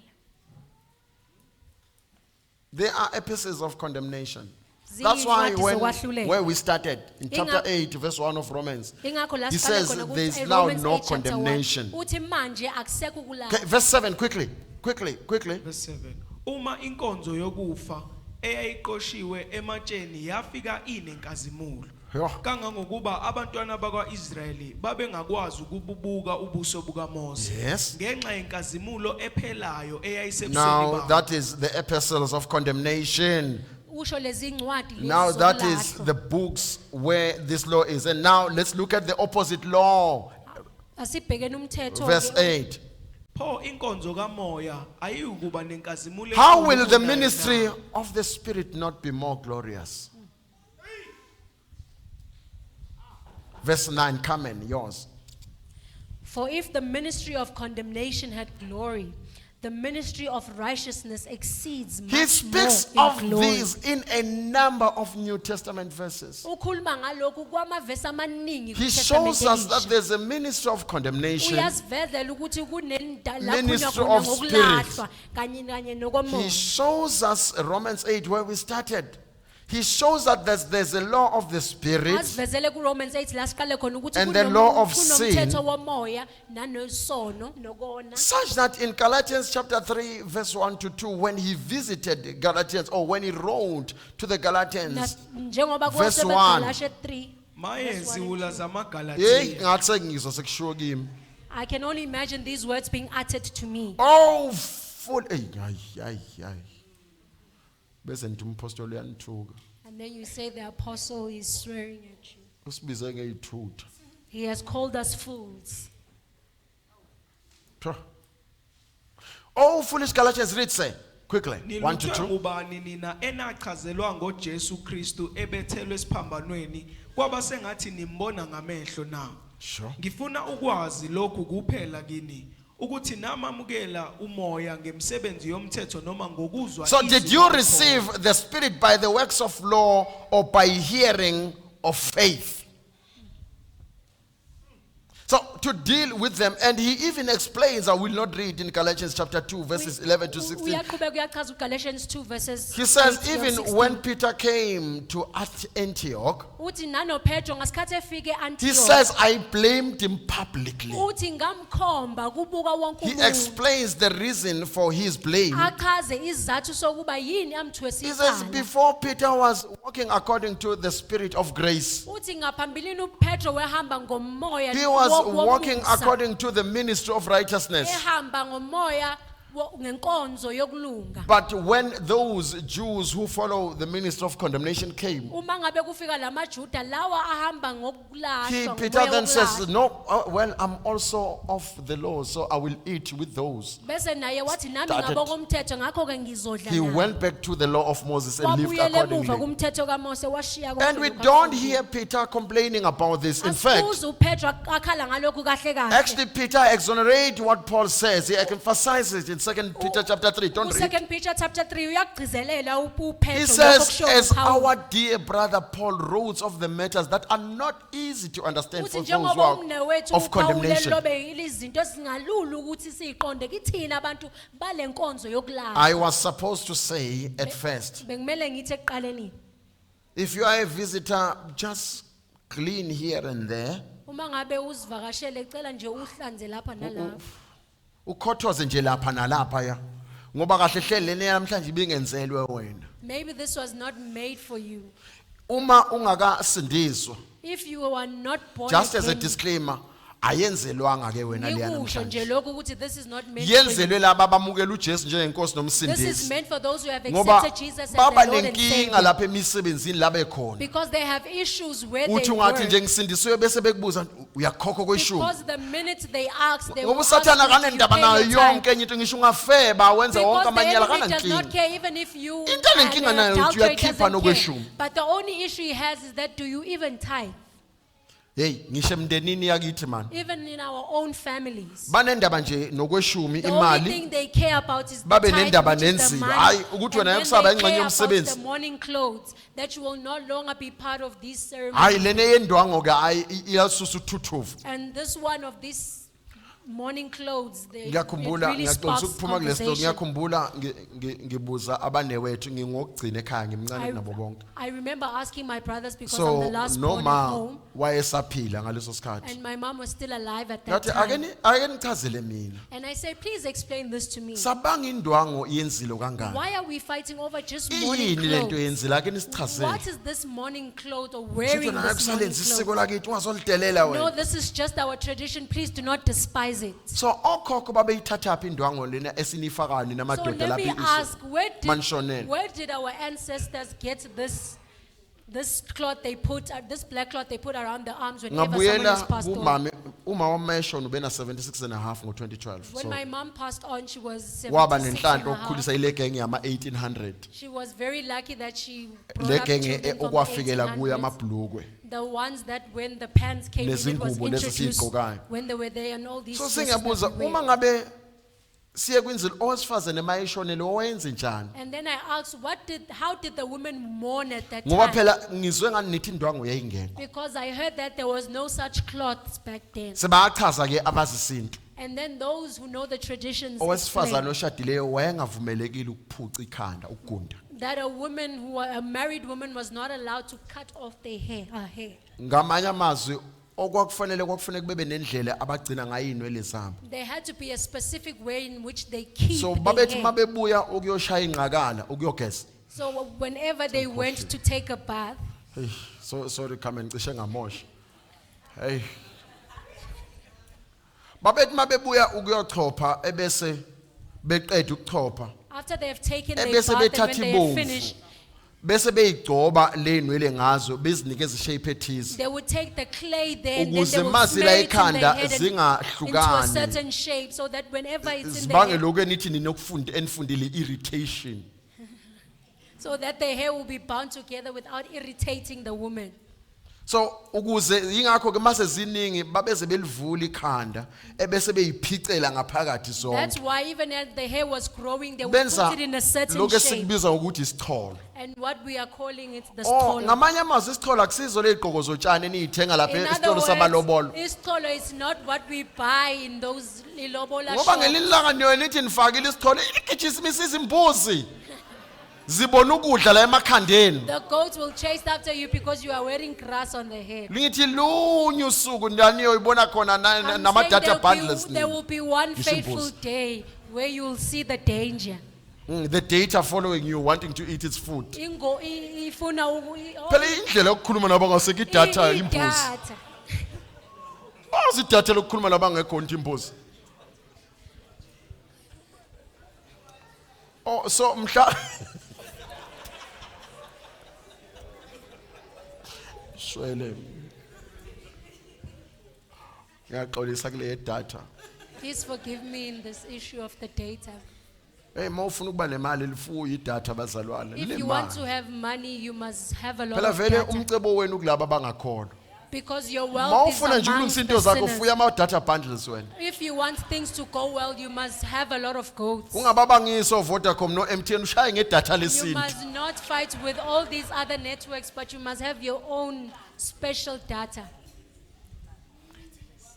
They are epistles of condemnation. That's why Ziyincwadi zokwahlulela. where we started, in chapter Inga- 8, verse 1 of Romans, Ingakho la he siqale says khona ukuthi, there is eh, now Romans no 8 chapter 1, condemnation. uthi manje akusekho Okay, ukulala. verse 7, quickly. Verse 7. Uma inkonzo yokufa eyayiqoshiwe ematsheni yafika inenkazimulo. Yeah. Kangangokuba abantwana bakwaIsrayeli babengakwazi ukububuka ubuso bukaMose. Yes. Ngenxa yenkazimulo ephelayo eyayisebusweni Now babo. that is the epistles of condemnation. Usho lezi incwadi lezi Now that is zokulahlwa. the books where this law is. And now let's look at the opposite law. Asibhekene umthetho Verse ke. 8. Pho inkonzo kamoya ayikuba nenkazimulo. How enkulu will the kunayo ministry na? of the Spirit not be more glorious? Verse 9, Carmen, yours. For if the ministry of condemnation had glory, the ministry of righteousness exceeds He much speaks more in of glory. these in a number of New Testament verses. Ukhuluma ngalokhu kwamavesi amaningi He kuTestament shows us that elisha. there's a ministry of condemnation. Uyasivezela ukuthi kunendawo Ministry khona of ngokulahlwa kanye He nokomoya. shows us Romans 8 where we started. He shows that there's a law of the spirit Asivezele kuRomans 8 la siqale khona ukuthi And the law of kunomthetho womoya nanosono nokona. such that in Galatians chapter 3 verse 1 to 2 when he visited Galatians or when he wrote to the Galatians, Njengoba Verse kusebenza 1. Galashe 3. maye ziwula hey zamagalatiya ngathi sengizwa sekushiwo kimi. I can only imagine these words being uttered to me. Oh full ay. Bese ngithi umpostoli uyanithuka. And then you say the apostle is swearing at you. Usibize ngeyithutha. He has called us fools. Oh foolish Galatians, read say quickly 1 to niluthwe 2. ubani nina enachazelwa ngoJesu Kristu ebethelwe esiphambanweni kwaba sengathi nimbona ngamehlo na. Sure. Ngifuna ukwazi lokhu kuphela kini ukuthi namamukela umoya ngemsebenzi yomthetho noma ngokuzwa So izwi did you lakho. receive the spirit by the works of law or by hearing of faith? So to deal with them, and he even explains, I will not read in Galatians chapter 2 verses 11 to 16. Uyaqhubeka uyachaza Galatians 2 verses. He says 8 to even 16. when Peter came to Antioch, uthi nano Petro ngasikhathi efike he Antioch. says I blamed him publicly. Uthi ngamkhomba kubuka wonke He umuntu. explains the reason for his blame. Achaze isizathu sokuba yini amthwesa He says icala. before Peter was walking according to the spirit of grace, Uthi ngaphambilini uPetro wehamba ngomoya he was walking womusa. according to the ministry of righteousness. Ehamba ngomoya ngenkonzo yokulunga. But when those Jews who follow the ministry of condemnation came, Uma ngabe kufika lamaJuda lawa ahamba ngokulahlwa. Peter then says, no, well, I'm also of the law, so I will eat with those. Bese naye wathi nami Started. ngabokomthetho ngakho ke ngizodla He nabo. went back to the law of Moses and lived Wabuyela emuva accordingly. kumthetho kaMose washiya And we konke don't lokho. hear Peter complaining about this. In fact, Asikuze uPetro akhala ngalokhu kahle kahle. actually Peter exonerates what Paul says. He emphasizes in 2 Peter chapter 3. Don't read. Second Peter chapter 3 uyagcizelela He uPetro says, as our dear brother Paul wrote of the matters that are not easy to understand for uthi those who njengoba are umnewethu of uPawule condemnation. lobe izinto esingalula ukuthi siqonde kithina abantu balenkonzo yokulala. I was supposed to say at first, Bengimele ngithi ekuqaleni if you are a visitor, just clean here and there. uma ngabe uzivakashele ecela nje uhlanze lapha nalapha. Ukhothoze nje lapha nalapha ya. Ngoba kahle hlele lena namhlanje ibingenzelwe wena. Maybe this was not made for you. Uma ungakasindiswa, If you are not born just as a again, disclaimer, ayenzelwanga ke wena leya ngikusho nje namhlanje. lokho ukuthi this is not meant for you. Yenzelwe laba abamukela uJesu njengenkosi This is nomsindisi. meant for those who have Ngoba accepted Jesus as baba their Lord and nenkinga Savior. lapha emisebenzini labe khona. Because they have issues where they Uthi ungathi nje work. ngisindisiwe bese bekubuza uyakhokha kweshumi. Because the minute they ask, they will Ngoba ask usathana you, "Do you kanendaba pay nayo your tithe?" yonke enye into ngisho ungafeba wenza wonke Because the amanyala enemy does not kanankinga. care even if you Into enenkinga nayo ukuthi adulterate, uyakhipha doesn't nokweshumi. care. But the only issue he has is that do you even tithe? Hey, ngisho emndenini yakithi man. Even in our own families. Banendaba nje nokweshumi The only imali. thing they care about is the Babe tithe, nendaba which is the nenzilo. money. Hayi, And ukuthi then wena they yakusaba ingxenye care about yomsebenzi. the morning clothes, that you will no longer be part of these ceremonies. Hayi lene yendwango ke hayi iyasusa uthuthuvu. And this one of these morning clothes, it Ngiyakhumbula really ngiyaqonisa sparks ukuphuma kule story conversation. ngiyakhumbula ngibuza abanewethu ngingokugcina ekhaya ngimncane nabo bonke. I remember asking my brothers because So I'm the last born at noma home, wayesaphila ngaleso sikhathi. and my mom was still alive at that Ngathi time. ake nichazele mina. And I said, please explain this to me. Sabanga indwango yenzilo kangani? Why are we fighting over just morning Iyini lento clothes? yenzila ake nisichazele. What is this morning cloth or Sithi wearing wena this morning akusalenza isiko cloth? lakithi ungazolidelela No, wena. this is just our tradition. Please do not despise it. So okhokho babeyithatha phi indwango lena esinifakani So namadoda let me lapha ask, manshonela. where did our ancestors get this cloth they put, this black cloth they put around the arms whenever someone Ngabuyela is passed on? kumama uma wameshona ubena 76 and a half ngo2012. When So my mom passed on, she was waba 76 and nenhlanhla a half. ukukhulisa ile gang yama 1800. She was very lucky that she brought Le up gang children from okwafikela the kuya 1800s. amabhlukwe. The ones that when the pants came in, it was Nezingubo lezi introduced esiyigqokayo. when they were there and all these So dresses that singiyabuza we uma wear. ngabe siye kwinzilo owesifazane mayishonele owenze njani And then I asked, how did the women mourn at that ngoba time? phela ngizwe ngani nithi indwangu yayingena Because I heard that there was no such cloths back then. sebachaza ke abazisinto And then those who know the traditions owesifazane explain oshadileyo wayengavumelekile ukuphuca ikhanda ukugunda that a married woman was not allowed to cut off her hair. ngamanye amazwi kwakufanele bebe nendlela abagcina ngayo inwele zabo There had to be a specific way in which they keep so their babethi hair. mabebuya ukuyoshaya ingqakala ukuyogeza So whenever they went to take a bath, hey sorry come ngicishe ngamosha hey babethi mabebuya ukuyochopha ebese beqeda ukuchopha after they have taken their ebese bath and when bethatha they have ibomvu finished, bese beyigcoba le nwele ngazo bezinikeza ishape ethize they would take the clay there and then ukuze they would mazila smear it in ekhanda their head into a zingahlukani certain shape so that whenever it's in the zibange hair, lokho enithi enifundile irritation so that the hair will be bound together without irritating the woman. so ukuze yingakho ke mase ziningi babeze belivula ikhanda ebese beyiphicela ngaphakathi That's zonke why even as the hair was growing, they would benza put it in a certain lokho shape. esikubiza ukuthi isicholo And what we are calling it the oh stolo. ngamanye amazwi isicholo akusizo lezigqoko zotshani eniyithenga lapha In other esitolo words, samalobolo istolo is not what we buy in those ilobola ngoba shops. ngelinye ilanga niyo nithi nifakile isicholo igijisima izimbuzi zibona ukudla la emakhandeni The goats will chase after you because you are wearing grass on the head. lingithi lunye usuku ndaniyoyibona khona I'm nama saying data bundles there will be one Ngisho fateful imbuzi. day where you will see the danger. the data following you wanting to eat its food Ifuna phela indlela yokukhuluma nabangaseke idatha imbuzi idatha. bazi idatha lokukhuluma nabangekho nje imbuzi oh so mhla shwele ngiyaxolisa kule data Please forgive me in this issue of the data. hey mawufuna ukuba nemali lifuye idatha bazalwane If you want to have money, you must have a lot phela of vele data. umcebo wenu kulabo abangakholwa Because your wealth is mawufuna nje amongst ukulungisa into the zakho sinners. ufuya ama data bundles wena If you want things to go well, you must have a lot of goats. ungababangiso Vodacom no MTN ushaye ngedatha You lesintu must not fight with all these other networks, but you must have your own special data.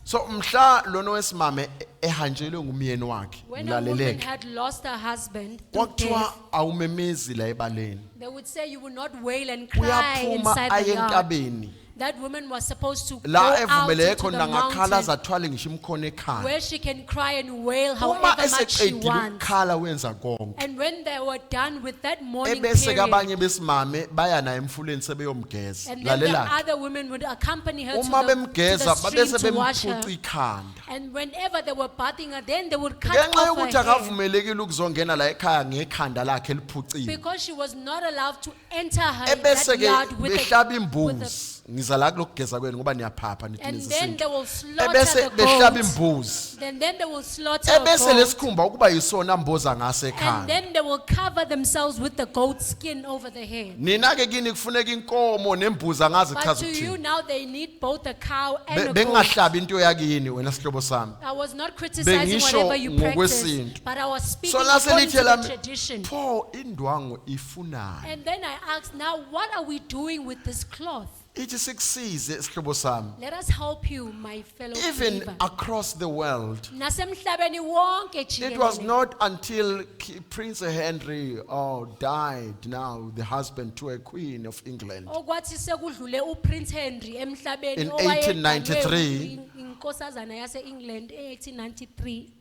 so mhla lona wesimame ehanjelwe ngumyeni wakhe When a woman mlaleleke had lost her husband to kwakuthiwa death, awumemezi la ebaleni they would say you will not wail and cry uyaphuma inside the aye yard. entabeni That woman was supposed to go la out evumeleke into the khona ngakhala mountain zathwale ngisho imkhono ekhaya where she can cry and wail uma however much she eseqedile wants. ukukhala wenza konke And when they were done with that morning ebese period, kabanye besimame baya naye emfuleni sebeyomgeza and then the lalela other women would accompany her uma to the bemgeza babese stream to wash her. bemphuca ikhanda And whenever they were bathing her, then they would cut ngenxa off yokuthi her hair. akavumelekile ukuzongena la ekhaya ngekhanda lakhe eliphuciwe Because she was not allowed to enter her ebese that ke yard with behlaba a, imbuzi ngiza la kulokugeza kwenu ngoba niyaphapha nithi and then nezesintu they will slaughter ebese the behlaba goat. imbuzi Then they will slaughter a ebese goat. lesikhumba ukuba yisona mboza ngase And ekhaya then they will cover themselves with the goat skin over the head. nina ke kini kufuneka inkomo nembuzi angazi But chaza to you ukuthini now they need both a cow and a goat. bengahlabi into yakini wena sihlobo sami I was not criticizing Bengisho whatever you practice, ngokwesintu. but I was speaking so according to naselithe the lami tradition. pho indwangu ifunani And then I asked, now what are we doing with this cloth? ithi sikusize sihlobo sami Let us help you, my fellow even believer. across the world Nasemhlabeni wonke it was jikelele. not until Prince Henry died now the husband to a queen of England Okwathi sekudlule uPrince Henry emhlabeni In owayedalwe 1893, inkosazana yase-England 1893.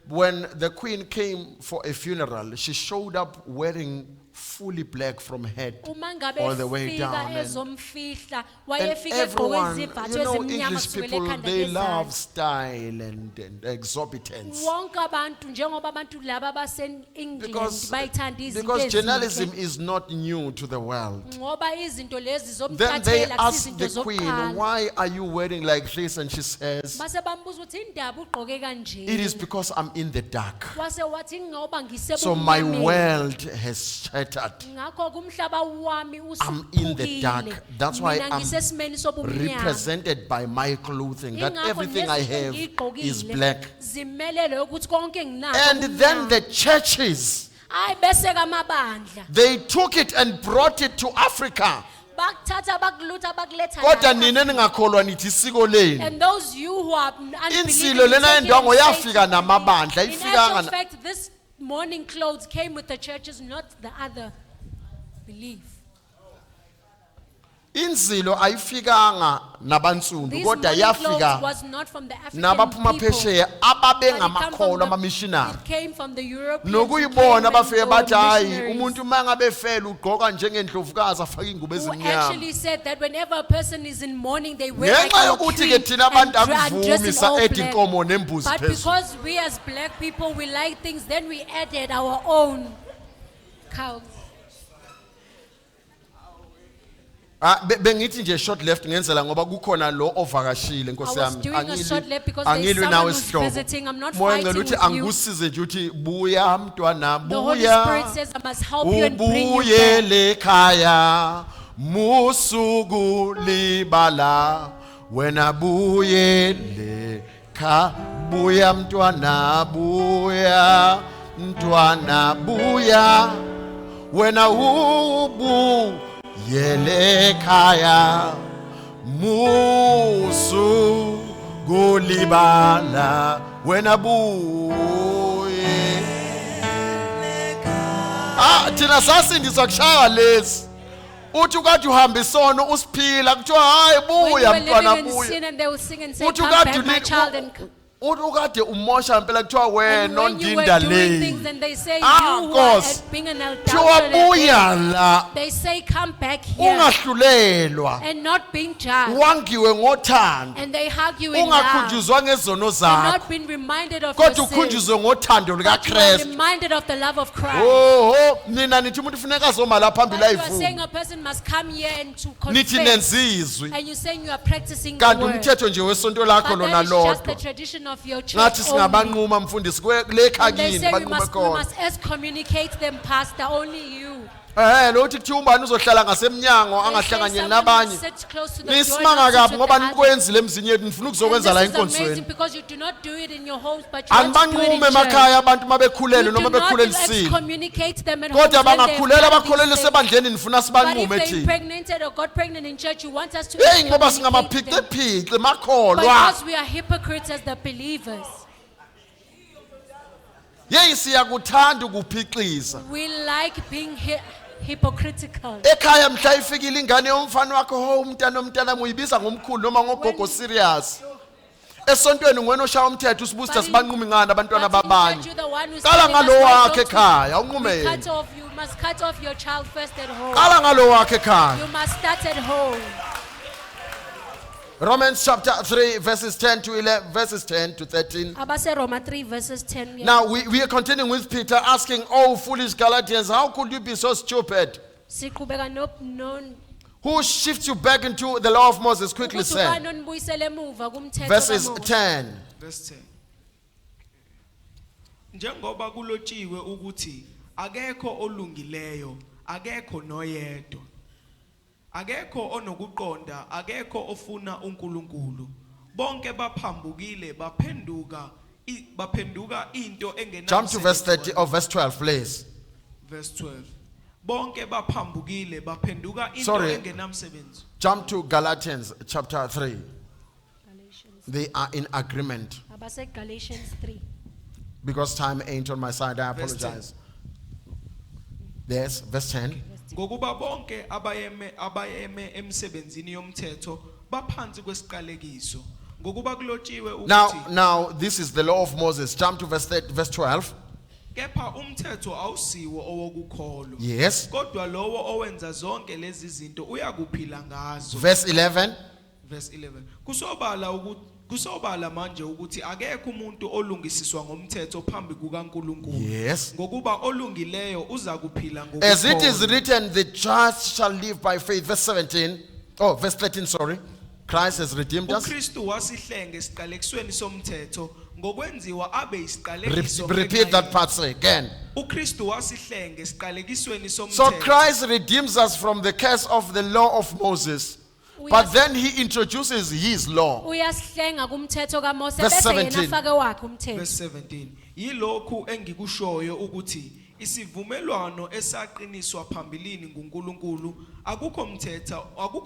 when the queen came for a funeral she showed up wearing fully black from head Uma ngabe all the way efika down and ezomfihla And wayefika egqoke everyone, izembatho you know, ezimnyama English kusukela people, ekhanda they love lezandla. style and exorbitance. Wonke abantu njengoba abantu laba base-England Because, bayithanda izinto because journalism ezinhle. is not new to the world. Ngoba izinto lezi Then they zomtathela asked kusizinto the queen, zokuqala. why are you wearing like this? And she says, Base bambuza ukuthi indaba ugqoke it is kanje. because I'm in the dark. Wase wathi ngoba So my ngisebumnyameni. world has scattered. Ngakho kumhlaba wami I'm in the dark. usuphukile. That's why Mina I'm ngisesimeni sobumnyama. Represented by my clothing, that Ingakho everything I lezi have engiyigqokile is black. zimelele ukuthi konke enginakho And then kumnyama. the churches, Ayi bese kamabandla they took it and brought it to Africa. bakuthatha bakulutha bakuletha Kodwa la. nina ningakholwa nithi isiko lenu. And those you who are unbelieving, Insilo lena take it yendwango and say yafika to me, namabandla, in ifikanga actual na- fact, this morning clothes came with the churches, not the other belief. Insilo ayifikanga nabansundu This kodwa morning clothes yafika was not from the African nabaphuma people, phesheya but it come from ababengamakholwa the- amamissionary. it came from the Europeans who Nokuyibona came and bafike were bathi hayi missionaries, umuntu mangabe fela ugqoka njengendlovukazi afake ingubo who ezimnyama. actually said that whenever a person is in mourning, they wear like Ngenxa a yokuthi tree ke thina abantu and dress akuvumi in sa all edi black. inkomo nembuzi But phezulu. because we as black people, we like things, then we added our own cows. Bengithi nje short left ngenzela ngoba kukhona lo ovakashile I Nkosi was yami. doing a short left because there's Angilwi someone nawe who's sihlobo. visiting. I'm not Moya fighting ngicela with ukuthi you. angikusize nje uthi buya mntwana The Holy Spirit buya. says I must help you and bring you back. Ubuyele ekhaya musuku libala wena buyele buya mntwana buya wena ubuyele ekhaya musuku libala wena thina sasindiswa kushaya lezi uthi ukade uhamba isono usiphila kuthiwa hayi When you buya were mntwana living in buya sin and they will sing and say, uthi come ukade back my child. And uthi ukade umosha impela kuthiwa and wena when you were ondinda doing things le and they say, Ah, you who are Nkosi. at being an kuthiwa adulterer, buya la they say, come back here ungahlulelwa and not being judged. wangiwe ngothando And they hug you in love. ungakhunjuzwa ngezono And zakho not being reminded of your kodwa sin. ukhunjuzwe ngothando But you are likaKristu. reminded of the love of Christ. Oh, nina nithi umuntu funeka azoma la phambili But you are saying ayivumi. a person must come here and to Nithi confess. nenzizwi. And you're saying you are practicing the Kanti word. umthetho nje wesonto lakho But lona that is just the lodwa. tradition of your church Ngathi only. singabanquma mfundisi kule And they khakini say we banqume must khona. excommunicate them, Pastor, only you. Lo uthi kuthiwa ubani uzohlala ngasemnyango They say angahlanganyeli someone nabanye. must sit close to the door and Nisimanga not sit kabi with ngoba the others. nikwenzile emzini yethu nifuna And ukuzokwenza la this is amazing enkonzweni. because you do not do it in your homes, but you want to do it Anibanqume in church. emakhaya abantu mabekhulelwe You do noma not bekhulelisile. excommunicate them at home Kodwa when they've bangakhulela done bakholele these things. sebandleni nifuna But if sibanqume they thina. impregnated or got pregnant in church, you want us to Hey ngoba excommunicate them. singamaphice makholwa. Because we are hypocrites as the believers. Hey siyakuthanda ukuphiqisa. We like being hypocritical. Ekhaya mhla ifikile ingane yomfana wakho ho umntana muyibiza ngomkhulu noma ngogogo serious. Esontweni ngwena oshaya umthetho usibuza sibanquma ingane abantwana But in babanye. church, you're the one who's Qala telling us ngalo why wakhe don't ekhaya unqume we yena. cut off. You must cut off your child first at home. Qala ngalo wakhe ekhaya. You must start at home. Romans chapter 3 verses 10 to 11 verses 10 to 13. Abase Roma 3 verses 10. Yeah. Now we are continuing with Peter asking, "Oh foolish Galatians, how could you be so stupid? Siqhubeka no Who shifts you back into the law of Moses?" Quickly ukuthi say. ubani onibuyisele emuva kumthetho Verses kaMose. 10. Verse 10. Njengoba kulotshiwe ukuthi akekho olungileyo, akekho noyedwa. Akekho onokuqonda, akekho ofuna uNkulunkulu. Bonke baphambukile baphenduka into engenayo. Jump to verse 30 or verse 12, please. Verse 12. Bonke baphambukile baphenduka into Sorry. engenamsebenzi. Jump to Galatians chapter 3. Galatians. They are in agreement. Abase Galatians 3. Because time ain't on my side, I Verse 10. apologize. Yes, verse 10. Ngokuba bonke abayeme emsebenzini yomthetho baphansi kwesiqalekiso. Ngokuba kulotshiwe ukuthi Now, this is the law of Moses. Jump to verse 12. kepha umthetho awusiwo owokukholwa. Yes. Kodwa lowo owenza zonke lezi zinto uyakuphila ngazo. Verse 11. Verse 11. Kusobala manje ukuthi akekho umuntu olungisiswa ngomthetho phambi kukaNkulunkulu. Yes. Ngokuba olungileyo uza kuphila As it is ngokukholwa. written, the just shall live by faith. Verse 17. Oh, verse 13, sorry. Christ has redeemed us. uKristu wasihlenge esiqalekisweni somthetho ngokwenziwa abe isiqalekiso Repeat that part, say again. uKristu wasihlenge esiqalekisweni So somthetho Christ redeems us from the curse of the law of Moses. But then he introduces his law. Uyasihlenga kumthetho kaMose Verse bese 17. yena afake wakhe umthetho. verse 17 yilokhu engikushoyo ukuthi isivumelwano esaqiniswa phambilini nguNkulunkulu akukho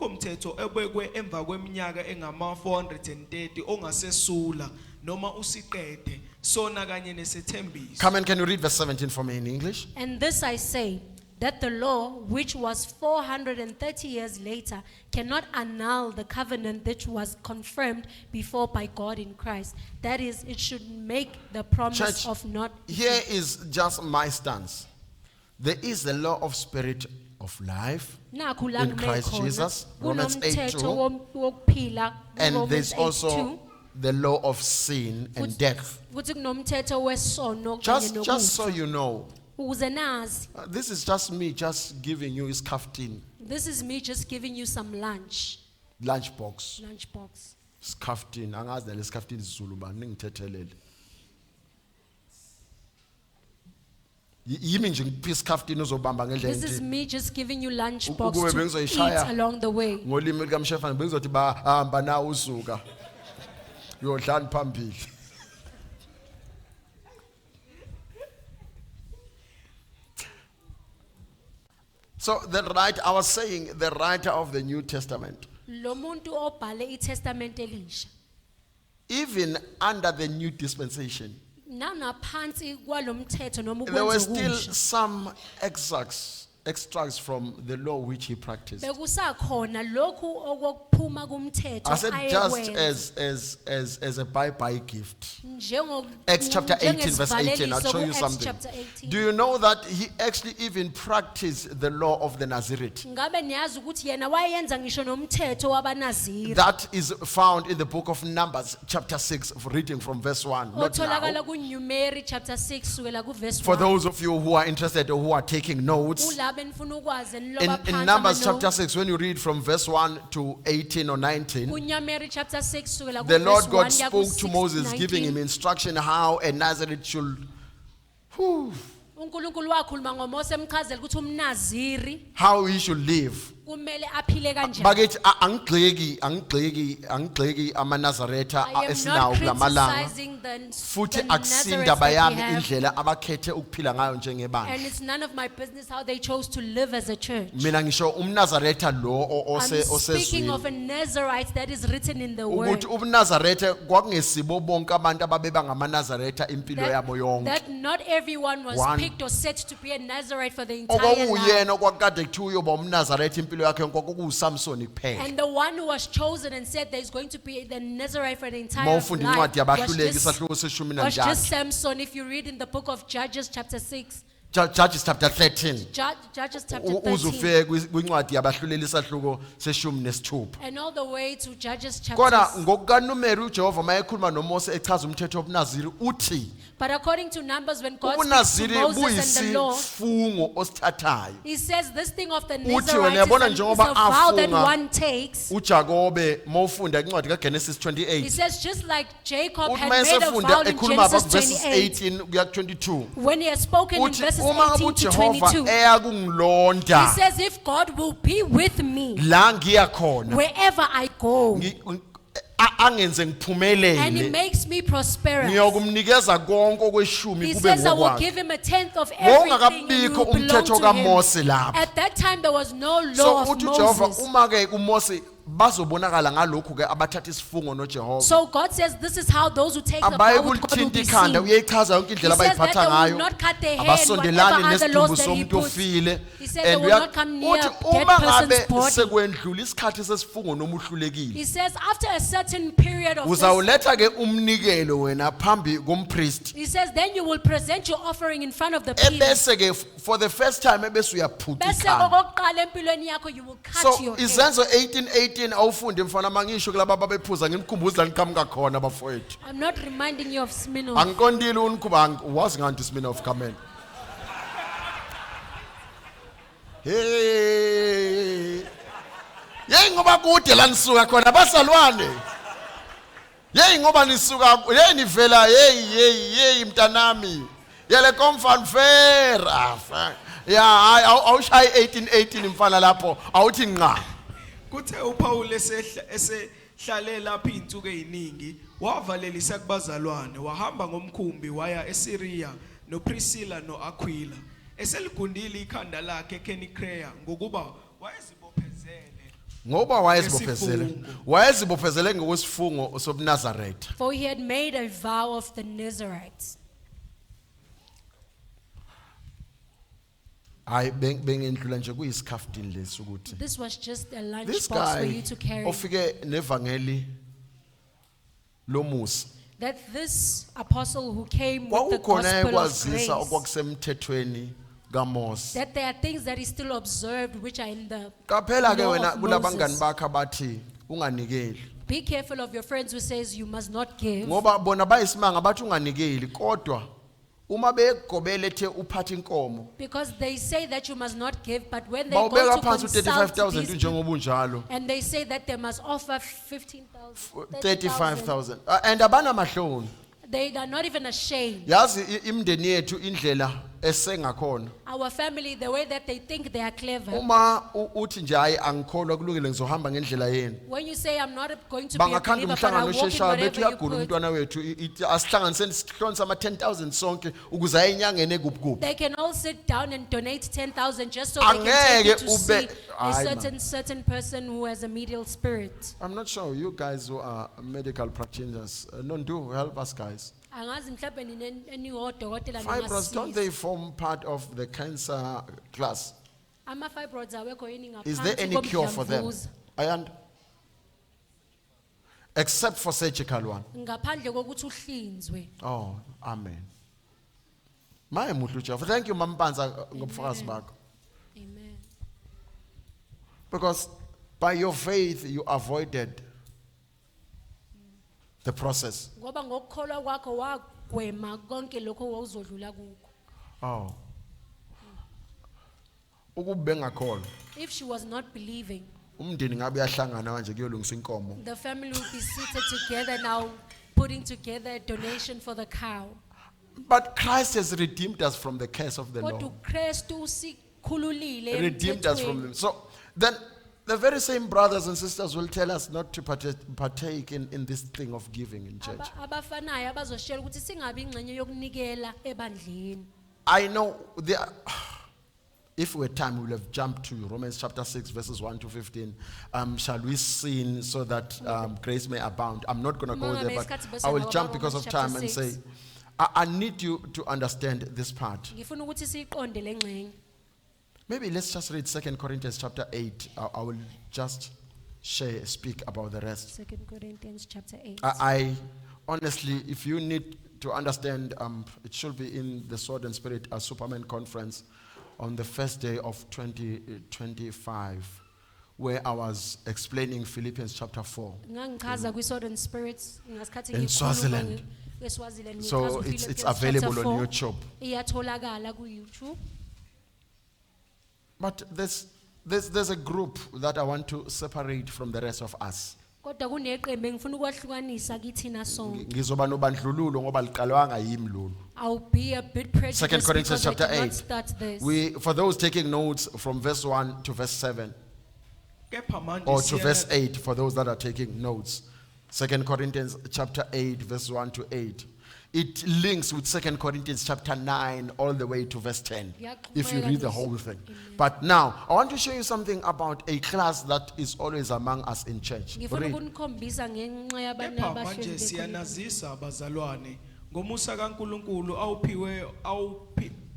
mthetho ebekwe emva kweminyaka engama 430 ongasesula noma usiqede sona kanye nesethembiso. Come and can you read verse 17 for me in English? And this I say, that the law, which was 430 years later, cannot annul the covenant that was confirmed before by God in Christ. That is, it should make the promise Church, of not. here is just my stance. There is the law of spirit of life, Nakhu la in ngime Christ khona, Jesus, Romans 8:2, kunomthetho wokuphila, and Romans there's 8:2, also the law of sin and death. futhi kunomthetho wesono kanye Just so nokufa. you know, Ukuze nazi, this is just me just giving you his kaftin, this is me just giving you some lunchbox. Skaftin, angazi naleskaftin Zulu bani ngithethelele. Yimi nje ngiphi iskaftin uzobamba ngendlela This is enhle. me just giving you Ukube lunchbox to bengizoyishaya. eat along the way. Ngolimi likaMshefana bengizothi bahamba na usuka. Uyodlani phambili. So I was saying the writer of the New Testament, Lo muntu obhale iTestament elisha. even under the new dispensation, Nangaphansi kwalomthetho noma there were ukwenza still okusha. some extracts from the law which he practiced. Bekusakhona lokhu okuphuma kumthetho I said just ayekwenza. as a bye-bye gift. Njengo- Acts chapter 18 verse 18, I'll njengesivaleliso show you ku-Acts something. chapter 18. Do you know that he actually even practiced the law of the Nazarite? Ngabe niyazi ukuthi yena wayenza ngisho nomthetho wabanaziri. That is found in the book of Numbers chapter 6, reading from verse 1. Not Otholakala now. kuNumeri chapter 6 sukela kuverse 1. For those of you who are interested or who are taking notes, Kulabo enifuna ukwazi niloba in phansi Numbers amano- chapter 6, when you read from verse 1 to 18 or 19, kuNumeri chapter 6 sukela the Lord kuverse 1 God ya ku spoke to Moses, 19. giving him instruction how a Nazarite should, uNkulunkulu wakhuluma ngoMose emchazela ukuthi umnaziri how he should live. kumele aphile kanjani. Bakithi angigxeki amaNazaretha I am esinawo not kulamalanga criticizing the futhi Nazarenes akusindaba that we yami have, indlela abakhethe ukuphila ngayo and njengebandla. it's none of my business how they chose to live as a church. Mina ngisho umNazaretha lo I'm speaking of osezwini a Nazarite that is written in the word. ukuthi umNazaretha kwakungesibo bonke abantu ababeba ngamaNazaretha impilo yabo yonke. That not everyone was One. picked or set to be a Nazarite for the entire life. Okwakuyena okwakade kuthiwa uyoba umNazaretha impilo yakhe yonke kwakuyiSamson kuphela. And the one who was chosen and said there is going to be the Nazarite for the entire Mawufunda life incwadi yabahluleki was isahluko seshumi just nantathu. Samson. If you read in the book of Judges chapter 6, Judges chapter 13. Judges chapter 13, Uzufike kwincwadi yabahluleli isahluko seshumi nesithupha. and all the way to Judges Kodwa chapter. ngokukaNumeri uJehova mayekhuluma noMose echaza umthetho wobunaziri uthi But according to Numbers, when God speaks to ubunaziri Moses and the law, buyisifungo osithathayo. He says this thing of the Uthi wena Nazarite yabona is a njengoba vow that afunga one takes. uJakobe mawufunda incwadi kaGenesis He 28. says just like Jacob Uthi had made a mayesefunda vow in ekhuluma Genesis verses 28, 18 kuya 22. when he has spoken in Uthi verses uma 18 to uJehova 22, eya kungilonda he says if God will be with me la ngiya khona wherever I go, angenze and he ngiphumelele makes me prosperous. ngiyokumnikeza konke okweshumi He kube says I will ngokwakhe. give him a tenth of everything and it Wawungakabikho will belong umthetho to him. kaMose lapho. At that time there was no So law of uthi uJehova Moses. uma ke uMose bazobonakala ngalokhu ke abathatha isifungo noJehova. So God says this is how those who take the Abaye vow with God will kulithinta be ikhanda seen. uyeyichaza yonke He indlela says that abayiphatha they will ngayo. not cut their hand, Abasondelani whatever other laws nesidumbu that he somuntu puts. ofile. He said they And will not come near uthi dead uma person's ngabe body. sekwendlula isikhathi sesifungo noma uhlulekile. He says after a certain period of this, Uzawuletha ke umnikelo wena phambi kompriest. he says then you will present your offering in front of the people. Ebese ke for the first time ebese uyaphutha Bese ikhanda. okokuqala empilweni yakho you will cut So your hair. izenzo 18:18 awufunde mfana mangisho kulaba babephuza ngimkhumbuza niqhamuka khona bafowethu. I'm not reminding you of Smirnoff. Angiqondile unikhuba wazi nganti Smirnoff Kamen. Hey. Yeyi ngoba kude la nisuka khona basalwane. Yeyi ngoba nisuka yeyi nivela yeyi mntanami. Yele komfan fair. Yeah, awushayi 18 mfana lapho awuthi nqa. Kuthe uPaul esehlale lapha izinsuku eziningi wavalelisa kubazalwane wahamba ngomkhumbi waya eSyria noPriscilla noAquila eseligundile ikhanda lakhe eKenikrea ngokuba wayezibophezele ngokwesifungo sobuNazaretha. For he had made a vow of the Nazarites. Hayi bengindlula nje kuyisikhaftini lesi ukuthi This was just a this lunchbox for guy you to carry. ofike nevangeli lomusa That this apostle who came with the kwakukhona gospel of ekwazisa grace, okwakusemthethweni kaMose. that there are things that is still observed which are in the Qaphela ke law wena of kulabangani Moses. bakhe abathi unganikeli Be careful of your friends who says you must not give. ngoba bona bayisimanga bathi unganikeli kodwa uma begobele ethe uphatha inkomo Because they say that you must not give, but when they go bawubeka to phansi consult u-35,000 these people, njengoba unjalo and they say that they must offer 15,000, 35,000 and abanamahloni. they are not even ashamed. Yazi imndeni yethu indlela esengakhona Our family, the way that they think they are clever. uma uthi nje hayi angikholwa kulungile ngizohamba ngendlela yenu When you say I'm not going to be a bangakhanda believer, but I umhlangano walk in osheshayo bethi whatever you uyagula put, umntwana wethu asihlanganiseni sihlonise ama-10,000 sonke ukuze aye enyangeni ekuphi they can all sit down and donate 10,000 just so they can take Angeke it to see ube- a Hayi, man. certain person who has a medial spirit. I'm not sure you guys who are medical practitioners do help us guys. Angazi mhlawumbe ninodokotela Fibroids, don't ningasiza. they form part of the cancer class? Ama-fibroids awekho yini Is there ngaphansi any cure for them? komdlavuza? Except for surgical one. Ngaphandle kokuthi uhlinzwe. Oh, amen. Maye muhle uJehova. Thank you Mampanza ngobufakazi bakho. Amen. Because by your faith you avoided the process. Ngoba ngokukholwa kwakho wagwema konke lokho wawuzodlula kukho. Oh. Ukube ngakholwa If she was not believing, umndeni ngabe yahlangana manje kuyolungisa inkomo. the family would be seated together now, putting together a donation for the cow. But Christ has redeemed us from the curse of the Kodwa law. uKristu usikhululile Redeemed us from emthethweni. them. So then the very same brothers and sisters will tell us not to partake in this thing of giving in church. Abafanayo abazoshela ukuthi singabi ingxenye yokunikela ebandleni. I know if we had time, we will have jumped to Romans chapter 6, verses 1 to 15. Shall we sin so that grace may abound? I'm not going to go there, but I will jump because of time and say, I need you to understand this part. Ngifuna ukuthi siyiqonde le ngxenye. Maybe let's just read 2 Corinthians chapter 8. I will just speak about the rest. 2 Corinthians chapter 8. I honestly, if you need to understand, it should be in the Sword and Spirit Superman conference on the first day of 2025, where I was explaining Philippians chapter 4. Ngangichaza kwi-Sword Spirits ngasikhathi In ngikhuluma Swaziland. ngeSwaziland, So ngichaza it's uPhilippians available chapter on 4. YouTube. Iyatholakala ku-YouTube. But there's a group that I want to separate from the rest of us. Kodwa kuneqembu engifuna ukwahlukanisa kithina sonke. Ngizoba nobandlululo ngoba liqalwanga yimi lolu. I'll be a bit prejudiced 2 Corinthians because I chapter did not 8. start this. For those taking notes from verse 1 to verse 7, Kepha manje or to verse siyana- 8 for those that are taking notes. 2 Corinthians chapter 8, verse 1 to 8. It links with 2 Corinthians chapter 9 all the way to verse 10, if you read the whole thing. But now, I want to show you something about a class that is always among us in church. Ngifuna Read. ukunikhombisa ngenxa yabantu Kepha manje abahleli bekhona. siyanazisa abazalwane ngomusa kaNkuluNkulu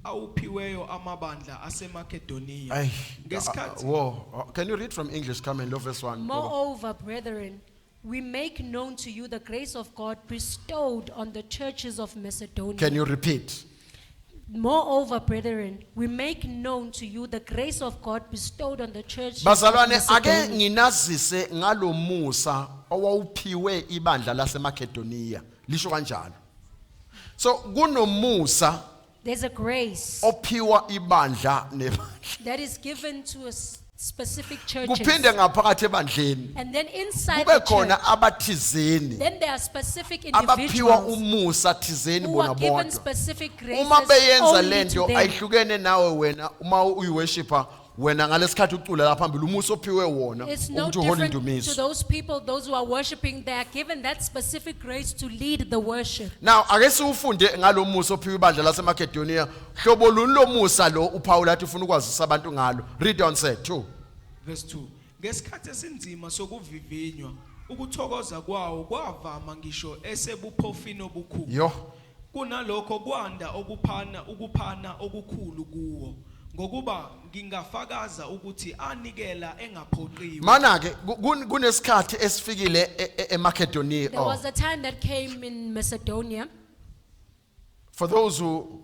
awuphiweyo amabandla aseMakedoniya Ay, ngesikhathi whoa. Can you read from English? Come in, low verse 1. Moreover, brethren, we make known to you the grace of God bestowed on the churches of Macedonia. Can you repeat? Moreover, brethren, we make known to you the grace of God bestowed on the churches of Bazalwane ake Macedonia. nginazise ngalomusa owawuphiwe ibandla laseMakedoniya. Lisho kanjalo. So kunomusa There's a grace ophiwa ibandla nebandla. that is given to specific churches. kuphinde ngaphakathi ebandleni And then inside kube the khona church, abathizeni then there are specific abaphiwa individuals umusa thizeni who bona are given bodwa. specific graces Uma beyenza only lento to them. ayihlukene nawe wena uma uyiworshiper wena ngalesikhathi ucula lapha phambili umusa ophiwe wona It's no ukuthi uhola different to indumiso. those people, those who are worshiping, they are given that specific grace to lead the worship. Now ake siufunde ngalomusa ophiwe ibandla laseMacedonia. Hlobo luni lomusa lo uPaul athi ufuna ukwazisa abantu ngalo. Read on say 2. Verse 2. Ngesikhathi esinzima sokuvivinywa ukuthokoza kwawo kwavama ngisho esebuphofini obukhulu. Yo. Kunalokho kwanda ukuphana okukhulu kuwo ngokuba ngingafakaza ukuthi anikela engaphoqiwe. Mana ke kunesikhathi esifikile eMacedonia. There was a time that came in Macedonia. For those who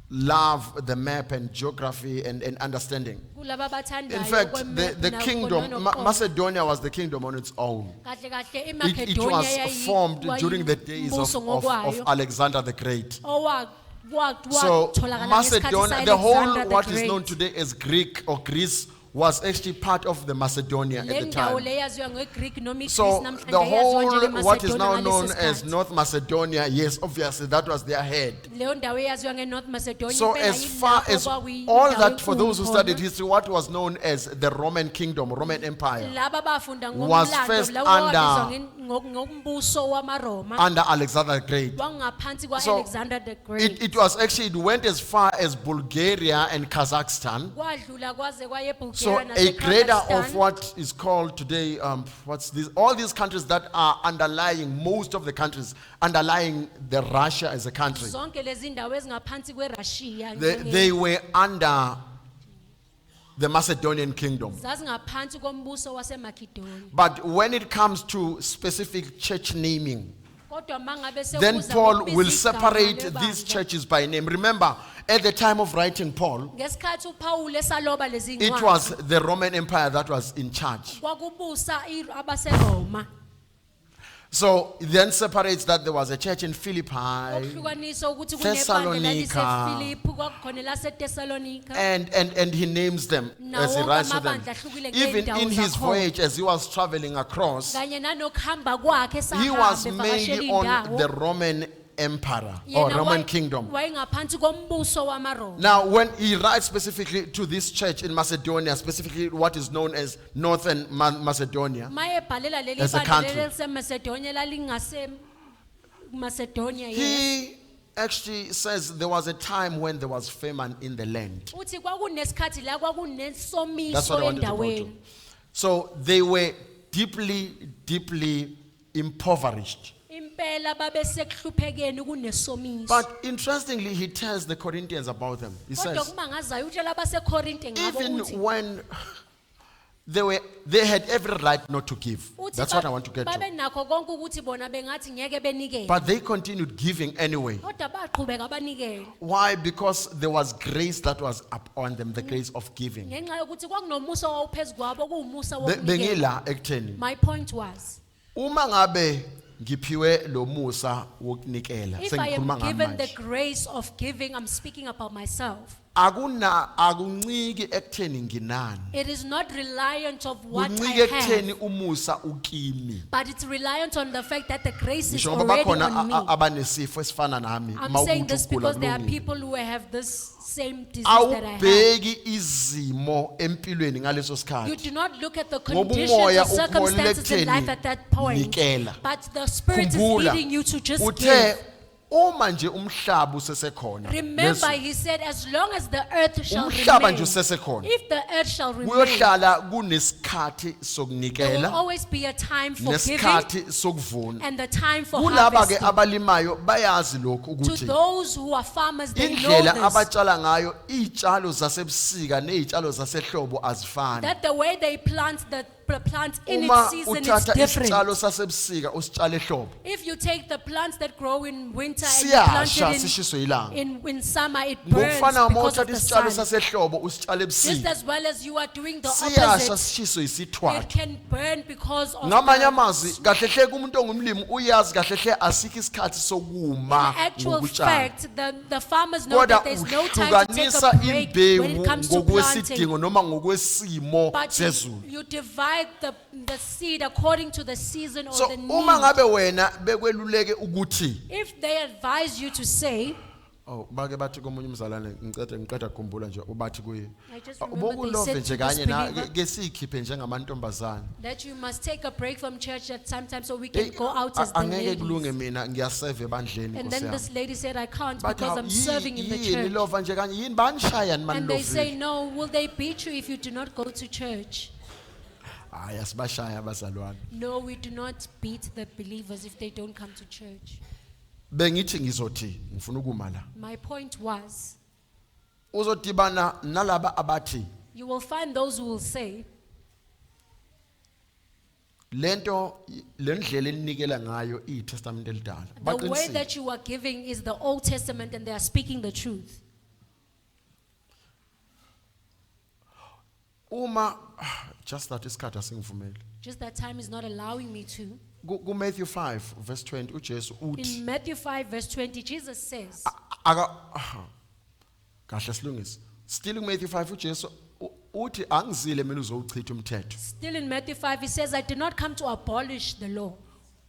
love the map and geography and understanding. Kulaba abathandayo In fact, kwemap the na kingdom, ukubona okukhona. Macedonia was the kingdom on its own. Kahle kahle It iMacedonia was formed during the days of Alexander the Great. So Macedonia, the whole what is known today as Greek or Greece, was actually part of the Macedonia at the time. So the whole what is now known as North Macedonia, yes, obviously that was their head. So as far as all that, for those who studied history, what was known as the Roman Kingdom, Roman Empire, was first under Alexander the Great. So it was actually, it went as far as Bulgaria and Kazakhstan. So a grader of what is called today, what's this? All these countries that are underlying, most of the countries underlying the Russia as a country, they were under the Macedonian kingdom. But when it comes to specific church naming, then Paul will separate these churches by name. Remember, at the time of writing Paul, it was the Roman Empire that was in charge. So he then separates that there was a church in Philippi, and he names them as he writes to them. Even in his voyage, as he was traveling across, he was mainly on the Roman Empire or Roman Kingdom. Now, when he writes specifically to this church in Macedonia, specifically what is known as Northern Macedonia, as a country, he actually says there was a time when there was famine in the land. That's what I wanted to go to. So they were deeply, deeply impoverished. But interestingly, he tells the Corinthians about them. He says, even when they had every right not to give. That's what I want to get to. But they continued giving anyway. Why? Because there was grace that was upon them, the grace of giving. My point was, ngiphiwe lo musa wokunikela if I am sengikhuluma given the ngami grace of giving, I'm speaking about myself. akunciki ekutheni nginani It is not reliant of what kunciki I ekutheni have, umusa ukimi but it's reliant on the fact that the grace is ngisho ngoba already bakhona on me. abanesifo esifana nami I'm uma saying ukuthi this ugula because there are kulungile. people who have this same disease that I have. awubheki izimo empilweni ngaleso You sikhathi do not look at the Ngoba conditions umoya or circumstances in life at that point, nikela. but the Spirit is Khumbula, leading you to just uthe give. uma nje umhlaba usesekhona Remember, Yesu, he said, as long as the earth shall umhlaba remain, nje usesekhona if the earth shall remain, kuyohlala kunesikhathi there will sokunikela always be a time for giving nesikhathi sokuvuna and the time for kulaba ke harvesting. abalimayo bayazi lokho To ukuthi those who are farmers, they know indlela this, abatshala ngayo izitshalo zasebusika nezitshalo zasehlobo azifani that the way they plant the plant in Uma its season, it's uthatha different. isitshalo sasebusika usitshale ehlobo. If you take the plants that grow in winter and you plant Siyasha it sishiswe ilanga. in summer, it burns Ngokufana uma because of uthatha the isitshalo sun. sasehlobo usitshale Just ebusika. as well as you are doing the Siyasha opposite, sishiswe it isithwathwa. can burn because of Ngamanye the amazwi kahle hle kumuntu ongumlimi uyazi kahle hle asikho isikhathi sokuma actual ngokutshala. fact. The farmers know Kodwa that there's no time to take uhlukanisa a break when imbewu it comes to planting. ngokwesidingo noma ngokwesimo But sezulu. you divide the seed according to the season or So the uma need. ngabe wena bekweluleke ukuthi If they advise you to say, oh bake bathi komunye umzalwane ngiqeda ukukhumbula nje ubathi kuye I just remember they ubokulove said nje to this kanye na believer ke sikhiphe njengamantombazane. that you must take a break from church at some time so we can go out as the Angeke kulunge ladies. mina ngiyaseve ebandleni And then Nkosi this yami. lady said, I can't Bathi, because "Hawu, I'm serving in the yini church. lova nje kanye yini banishaya ni And they say, manilove. no, will they beat you if you do not go to church? Hayi asibashaya abazalwane. No, we do not beat the believers if they don't come to church. Bengithi ngizothi ngifuna ukuma la. My point was, Uzodibana nalaba abathi you will find those who will say, lento lendlela elinikela ngayo iTestament elidala. the way Baqinisile. that you are giving is the Old Testament and they are speaking the truth. Uma just that isikhathi asingivumeli. Just that time is not allowing me to. Ku Matthew 5 verse 20 uJesu uthi In Matthew 5, verse 20, Jesus says, aka kahle silungise. Still in Matthew 5 uJesu uthi angizile mina uzowuchitha umthetho. still in Matthew 5, he says, I did not come to abolish the law,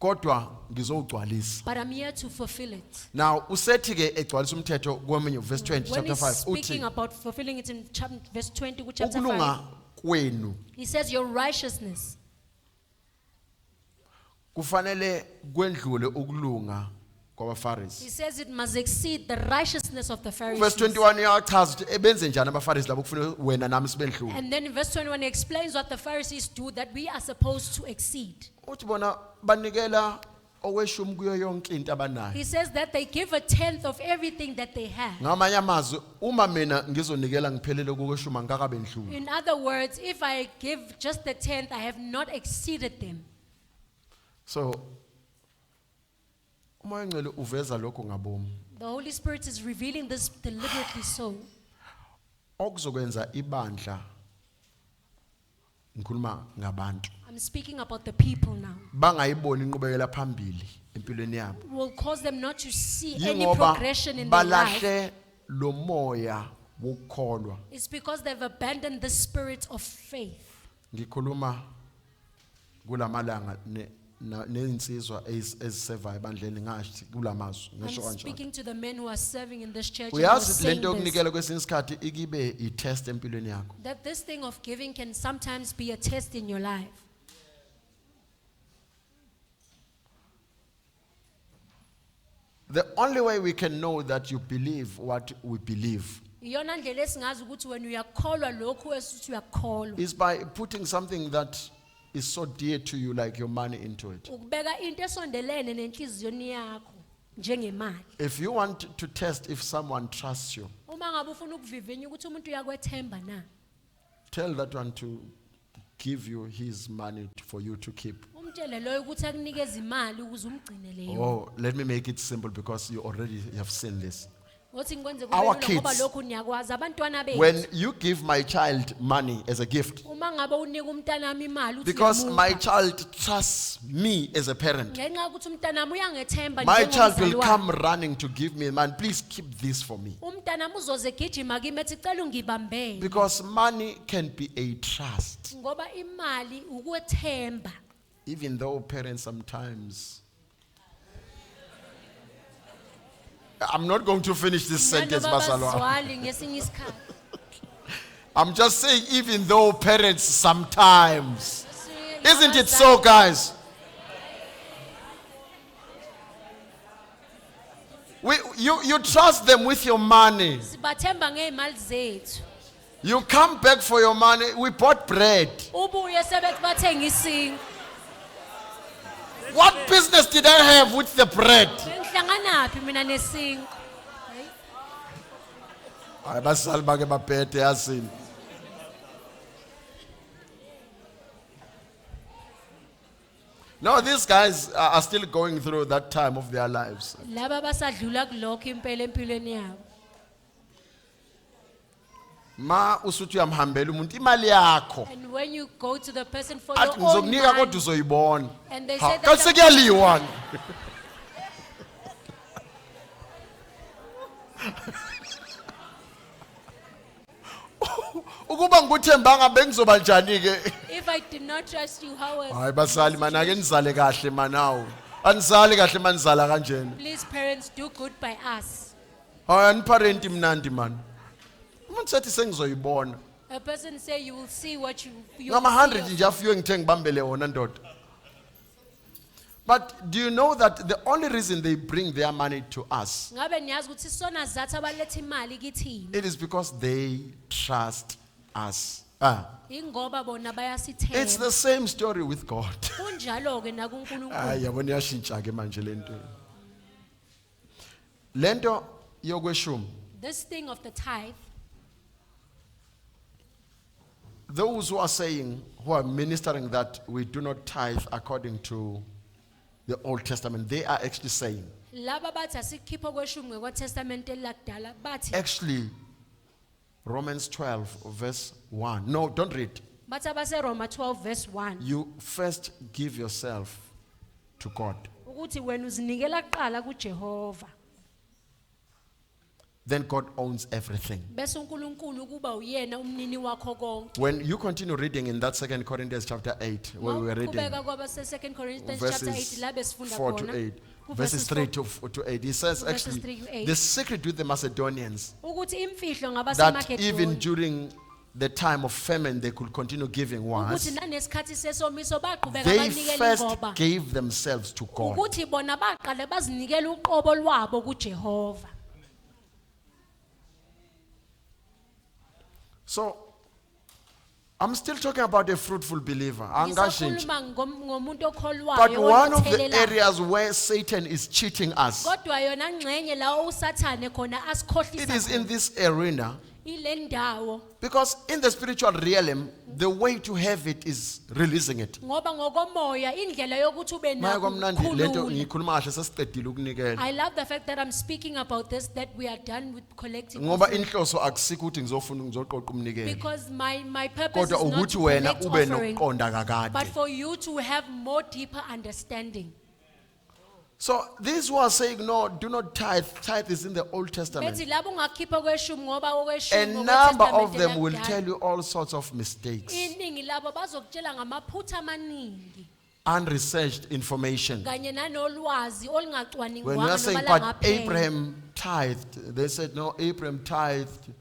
Kodwa ngizowugcwalisa. but I'm here to fulfill it. Now usethi ke egcwalisa umthetho kweminye verse 20 When chapter he's 5 speaking uthi about fulfilling it in verse 20, chapter 5, ukulunga kwenu he says, your righteousness kufanele kwendlule ukulunga kwabaFarisi. He says it must exceed the righteousness of the Verse Pharisees. 21 uyachaza ukuthi ebenze njani abaFarisi labo kufanele wena nami sibendlule. And then in verse 21, he explains what the Pharisees do that we are supposed to exceed. Uthi bona banikela okweshumi kuyo yonke into abanayo. He says that they give a tenth of everything that they have. Ngamanye amazwi uma mina ngizonikela ngiphelele kokweshumi angikakabe ndlule. In other words, if I give just the tenth, I have not exceeded them. So umoya ngcwele uveza lokho ngabomu. The Holy Spirit is revealing this deliberately so. Okuzokwenza ibandla ngikhuluma ngabantu. I'm speaking about the people now. Bangayiboni inqubekela phambili empilweni yabo. Will cause them not to see any Yingoba progression in their life. balahle lo moya wokukholwa. It's because they've abandoned the spirit of faith. Ngikhuluma kulamalanga neinsizwa ezisevayo ebandleni ngathi kulamazwi I'm ngisho kanjalo. speaking to the men who are serving in this church and who are Uyazi saying lento this, yokunikela kwesinye isikhathi ikibe itest empilweni yakho. that this thing of giving can sometimes be a test in your life. The only way we can know that you believe what we believe Iyona ndlela esingazi ukuthi wena uyakholwa lokhu esithi uyakholwa. is by putting something that is so dear to you like your money into it. Ukubeka into esondelene nenhliziyweni yakho njengemali. If you want to test if someone trusts you, Uma ngabe ufuna ukuvivinya ukuthi umuntu uyakwethemba na, tell that one to give you his money for you to keep. umtshele loyo ukuthi akunikeze imali ukuze umgcine leyo. Oh, let me make it simple because you already have seen this. Ngothi ngikwenze Our kube lula ngoba kids, lokhu niyakwazi abantwana When bethu. you give my child money as a gift, Uma ngabe unika umntanami imali uthi because my uyamupha. child trusts me as a parent, Ngenxa yokuthi umntanami uyangethemba my child will njengomzali come wami. running to give me money. Please keep this for me. Umntanami uzoze gijima kimi ethi cela ungibambele. Because money can be a trust. Ngoba imali ukwethemba. Even though parents sometimes. I'm not going to finish this sentence, Nanoba Basalwa. bazwali ngesinye isikhathi. I'm just saying, even though parents sometimes. Isn't it so, guys? You trust them with your money. Sibathemba ngezimali zethu. You come back for your money. We bought bread. Ubuye sebethi bathenga isinkwa. What business did I have with the bread? Ngihlanganaphi mina nesinkwa? Hayi, basali bake baphethe yazini. No, these guys are still going through that time of their lives. Laba basadlula kulokho impela empilweni yabo. Ma usuthi uyamhambela umuntu imali yakho. And when you go to the person for Athi your own ngizokunika kodwa money, uzoyibona. and they Ha, say kanti that sekuyaliwa. Ukuba ngikuthembanga bengizoba njani ke? if I did not trust you, how was Hayi basali mana ake nizale kahle manawo. Anizali kahle manizala kanjena. Please, parents, do good by us. Hayi aniparenti mnandi man. Umuntu sethi sengizoyibona. A person say you will see what you Ngama will 100 see. nje afike ngithe ngibambele wona ndoda. But do you know that the only reason they bring their money to us, Ngabe niyazi ukuthi sona zathu abaletha imali kithini. it is because they trust us. Ingoba bona It's bayasithemba. the same story with God. Kunjalo ke nakuNkulunkulu. Hayi yabona iyashintsha ke manje lento. Lento yokweshumi, This thing of the tithe, those who are saying, who are ministering that we do not tithe according to the Old Testament, they are actually saying, laba bathi asikhipha kweshumi ngokweTestament elakudala bathi actually, Romans 12 verse 1. No, don't read. bathi abase Roma 12 verse 1 You first give yourself to God. ukuthi wena uzinikela kuqala kuJehova Then God owns everything. bese uNkulunkulu kuba uyena umnini wakho konke. When you continue reading in that 2 Corinthians chapter 8, where we were reading Mawuqhubeka kwaba se 2 Corinthians chapter 8 verses la besifunda 4 to khona 8, ku verses 3 4 to 8, he says verses actually 3 to 8. the secret with the Macedonians, ukuthi imfihlo that even ngabasemakedoni during the time of famine they could continue giving ukuthi was nanesikhathi sesomiso baqhubeka they banikela first ingoba gave themselves to God. ukuthi bona baqale bazinikela uqobo lwabo kuJehova. So I'm still talking about a fruitful believer. Angashintshi. Ngisakhuluma ngomuntu okholwayo But one of the othelelayo. areas where Satan is cheating us, Kodwa yona ngxenye la usathane khona it asikhohlisa is in this arena. ile ndawo Because in the spiritual realm, the way to have it is releasing it. ngoba ngokomoya indlela yokuthi ube Maya nakho kwamnandi lento ukukhulula. ngikhuluma kahle sesiqedile ukunikela. I love the fact that I'm speaking about this, that we are done with collecting Ngoba offering. inhloso akusiko ukuthi ngizofuna ngizoqoqa umnikelo. Because my purpose Kodwa is not ukuthi to wena collect ube offering, nokuqonda but kakade. for you to have more deeper understanding. So these who are saying no, do not tithe. Tithe is in the Old Testament. Bethi labo ungakhipha kweshumi ngoba A okweshumi number ngokwetestamente of them will lakudala. tell you all sorts of mistakes, Iningi labo bazokutshela ngamaphutha amaningi unresearched information. kanye nanolwazi When you olungacwaningwanga are saying, noma but langapheli. Abraham tithed, they said, no, Abraham tithed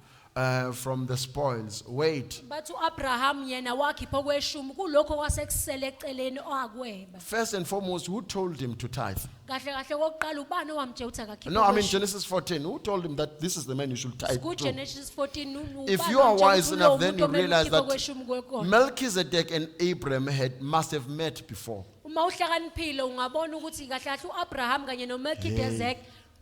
from the spoils. Wait. Bathi uAbraham yena wakhipha kweshumi kulokho kwasekusele eceleni oakweba. First and foremost, who told him to tithe? Kahle kahle kokuqala ubani owamtshela ukuthi akakhiphe No, I mean kweshumi? Genesis 14. Who told him that this is the man you should tithe Ku to? Genesis 14 If ubani you are owamtshela wise ukuthi enough, lowo then muntu you omele realize ukukhipha that kweshumi kwekona. Melchizedek and Abraham must have met before. Uma uhlakaniphile ungabona ukuthi kahle kahle uAbraham kanye noMelchizedek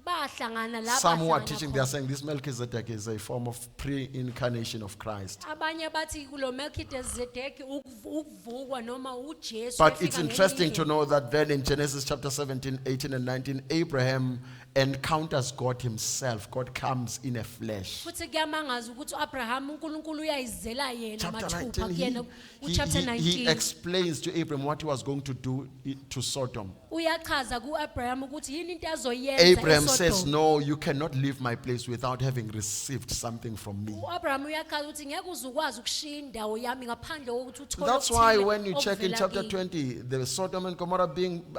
bahlangana la Some who are bahlangana teaching, khona. they are saying this Melchizedek is a form of pre-incarnation of Christ. Abanye bathi kulo Melchizedek ukuvukwa noma uJesu. But efika it's ngelinye interesting to indlela. know that then in Genesis chapter 17, 18, and 19, Abraham encounters God himself. God comes in a flesh. Futhi kuyamangaza ukuthi uAbraham uNkulunkulu uyayizela yena Chapter mathupha 19, kuyena uchapter he 19 explains to Abraham what he was going to do to Sodom. uyachaza kuAbraham ukuthi yini into azoyenza Abraham says, eSodom. no, you cannot leave my place without having received something from me. uAbraham uyachaza ukuthi ngeke uzukwazi ukushiya indawo yami ngaphandle kokuthi uthole That's why okuthile when you check in okuvela chapter kimi. 20, the Sodom and Gomorrah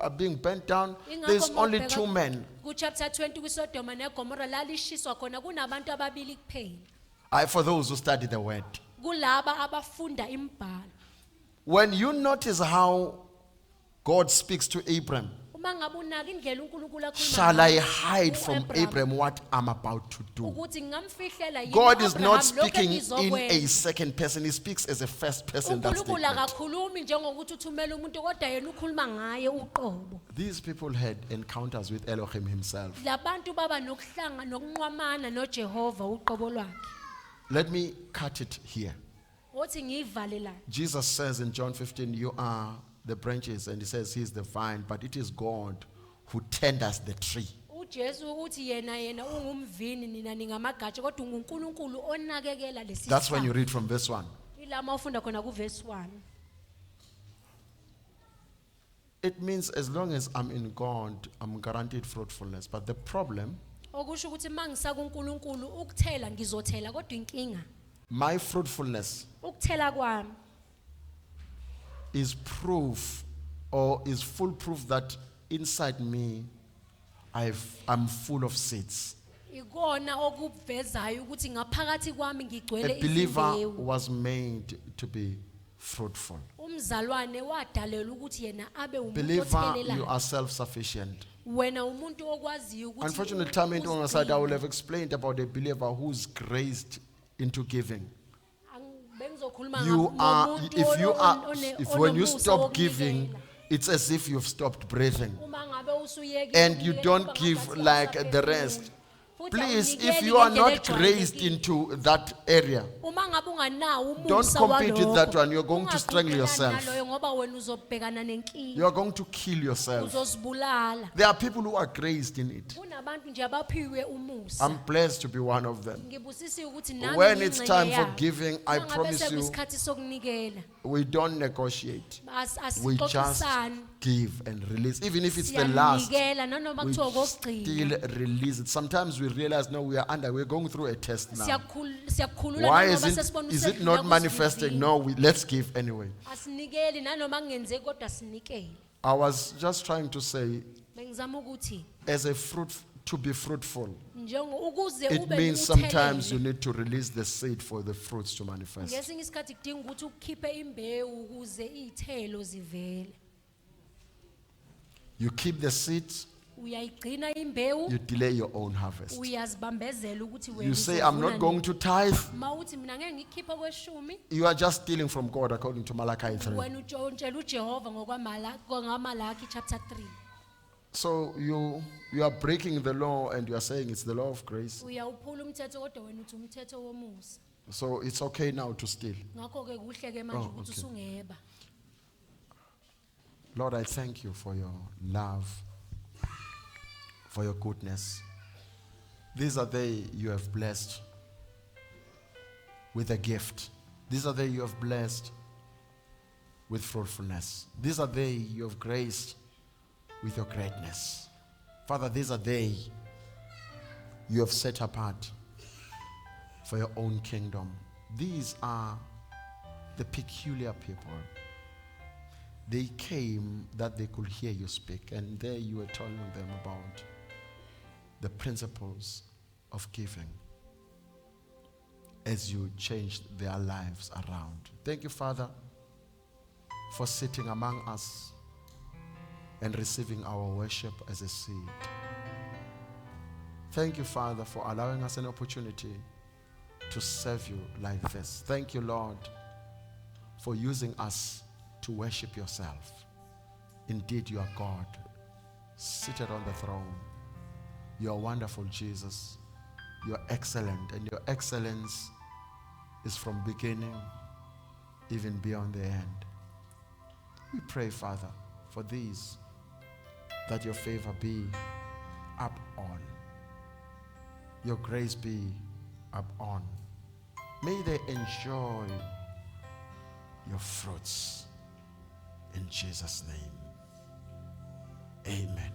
are being burnt down, Ingakho there's uma only ubheka 2 men. Ku-chapter 20 kwiSodoma neGomora lalishiswa khona kunabantu ababili kuphela. For those who study the word. Kulaba abafunda imbhalo. When you notice how God speaks to Abraham, Uma ngabe unaka indlela uNkulunkulu akhuluma shall I ngayo hide from ku-Abraham, Abraham what I'm about to do? ukuthi ngingamfihlela yini God is u-Abraham not lokhu speaking in engizokwenza. a second person, he speaks as a first person. That uNkulunkulu statement. akakhulumi njengokuthi uthumela umuntu kodwa yena ukhuluma ngaye uqobo. These people had encounters with Elohim himself. Labantu baba nokuhlanga nokunqwamana noJehova uqobo lwakhe. Let me cut it here. Othi ngivale la. Jesus says in John 15, you are the branches and he says he's the vine, but it is God who tenders the tree. uJesu uthi yena ungumvini nina ningamagatsha kodwa uNkulunkulu onakekela lesi That's when you read from verse 1. ilama ufunda khona ku verse 1. It means as long as I'm in God, I'm guaranteed fruitfulness. But the problem, Okusho ukuthi mangisa kuNkulunkulu ukuthela ngizothela kodwa inkinga my fruitfulness ukuthela kwami is proof or is full proof that inside me I'm full of seeds. ikona okuvezayo ukuthi ngaphakathi kwami ngigcwele A believer izimbewu. was made to be fruitful. Umzalwane wadalelwa ukuthi yena abe umuntu Believer, you othelelayo. are self-sufficient. Wena umuntu okwaziyo ukuthi Unfortunately, time and on aside, I will uzigcine. have explained about a believer who's graced into giving. Bengizokhuluma You are, ngomuntu if you are, one- if when you onomusa stop wokunikela. giving, it's as if you've stopped breathing. Uma ngabe usuyekile And you ukunikela, don't kuba give ngathi like awusaphefumuli. the rest. Futhi Please, if awunikeli you are ngendlela not graced ejwayelekile. into that area, Uma ngabe unganawo umusa Don't compete with walokho, that one. You're going to strangle ungaqhudelani yourself. naloyo ngoba wena uzobhekana nenkinga. you are going to kill yourself. Uzozibulala. There are people who are graced in it. Kunabantu nje abaphiwe umusa. I'm blessed to be one of them. Ngibusisiwe ukuthi nami When it's ngiyingxenye time for yabo. giving, I Uma ngabe promise you, sekuyisikhathi sokunikela, we don't negotiate. We just asixoxisane. give and release. Even if it's the last, Siyanikela nanoma we kuthiwa still kokugcina. release it. Sometimes we realize, no, we're going through a test now. Siyakhulula Why nanoma is sesibona is it usedlula not kwisivivini. manifesting? No, let's give anyway. Asinikeli nanoma kungenzeki kodwa sinikele. I was just trying to say, Bengizama ukuthi as a fruit, to be fruitful, ukuze it ube means sometimes you uthelele. need to release the seed for the fruits to manifest. Ngesinye isikhathi kudinga ukuthi ukhiphe imbewu ukuze izithelo zivele. You keep the seeds, Uyayigcina imbewu, you delay your own harvest. uyazibambezela ukuthi wena You say, I'm not uzovuna going to tithe. Mawuthi mina ngeke ngikhiphe kweshumi, You are just stealing from God according to Malachi 3. wena untshela uJehova ngamaLaki chapter 3. So you are breaking the law and you are saying it's the law of grace. Uyawuphula umthetho kodwa wena uthi umthetho womusa. So it's okay now to steal. Ngakho ke kuhle ke manje Oh, ukuthi okay. usungeba. Lord, I thank you for your love, for your goodness. These are they you have blessed with a gift. These are they you have blessed with fruitfulness. These are they you have graced with your greatness. Father, these are they you have set apart for your own kingdom. These are the peculiar people. They came that they could hear you speak, and there you were telling them about the principles of giving as you changed their lives around. Thank you, Father, for sitting among us and receiving our worship as a seed. Thank you, Father, for allowing us an opportunity to serve you like this. Thank you, Lord, for using us to worship yourself. Indeed, you are God, seated on the throne. You are wonderful, Jesus. You are excellent, and your excellence is from beginning even beyond the end. We pray, Father, for these, that your favor be up on, your grace be up on. May they enjoy your fruits. In Jesus' name, amen.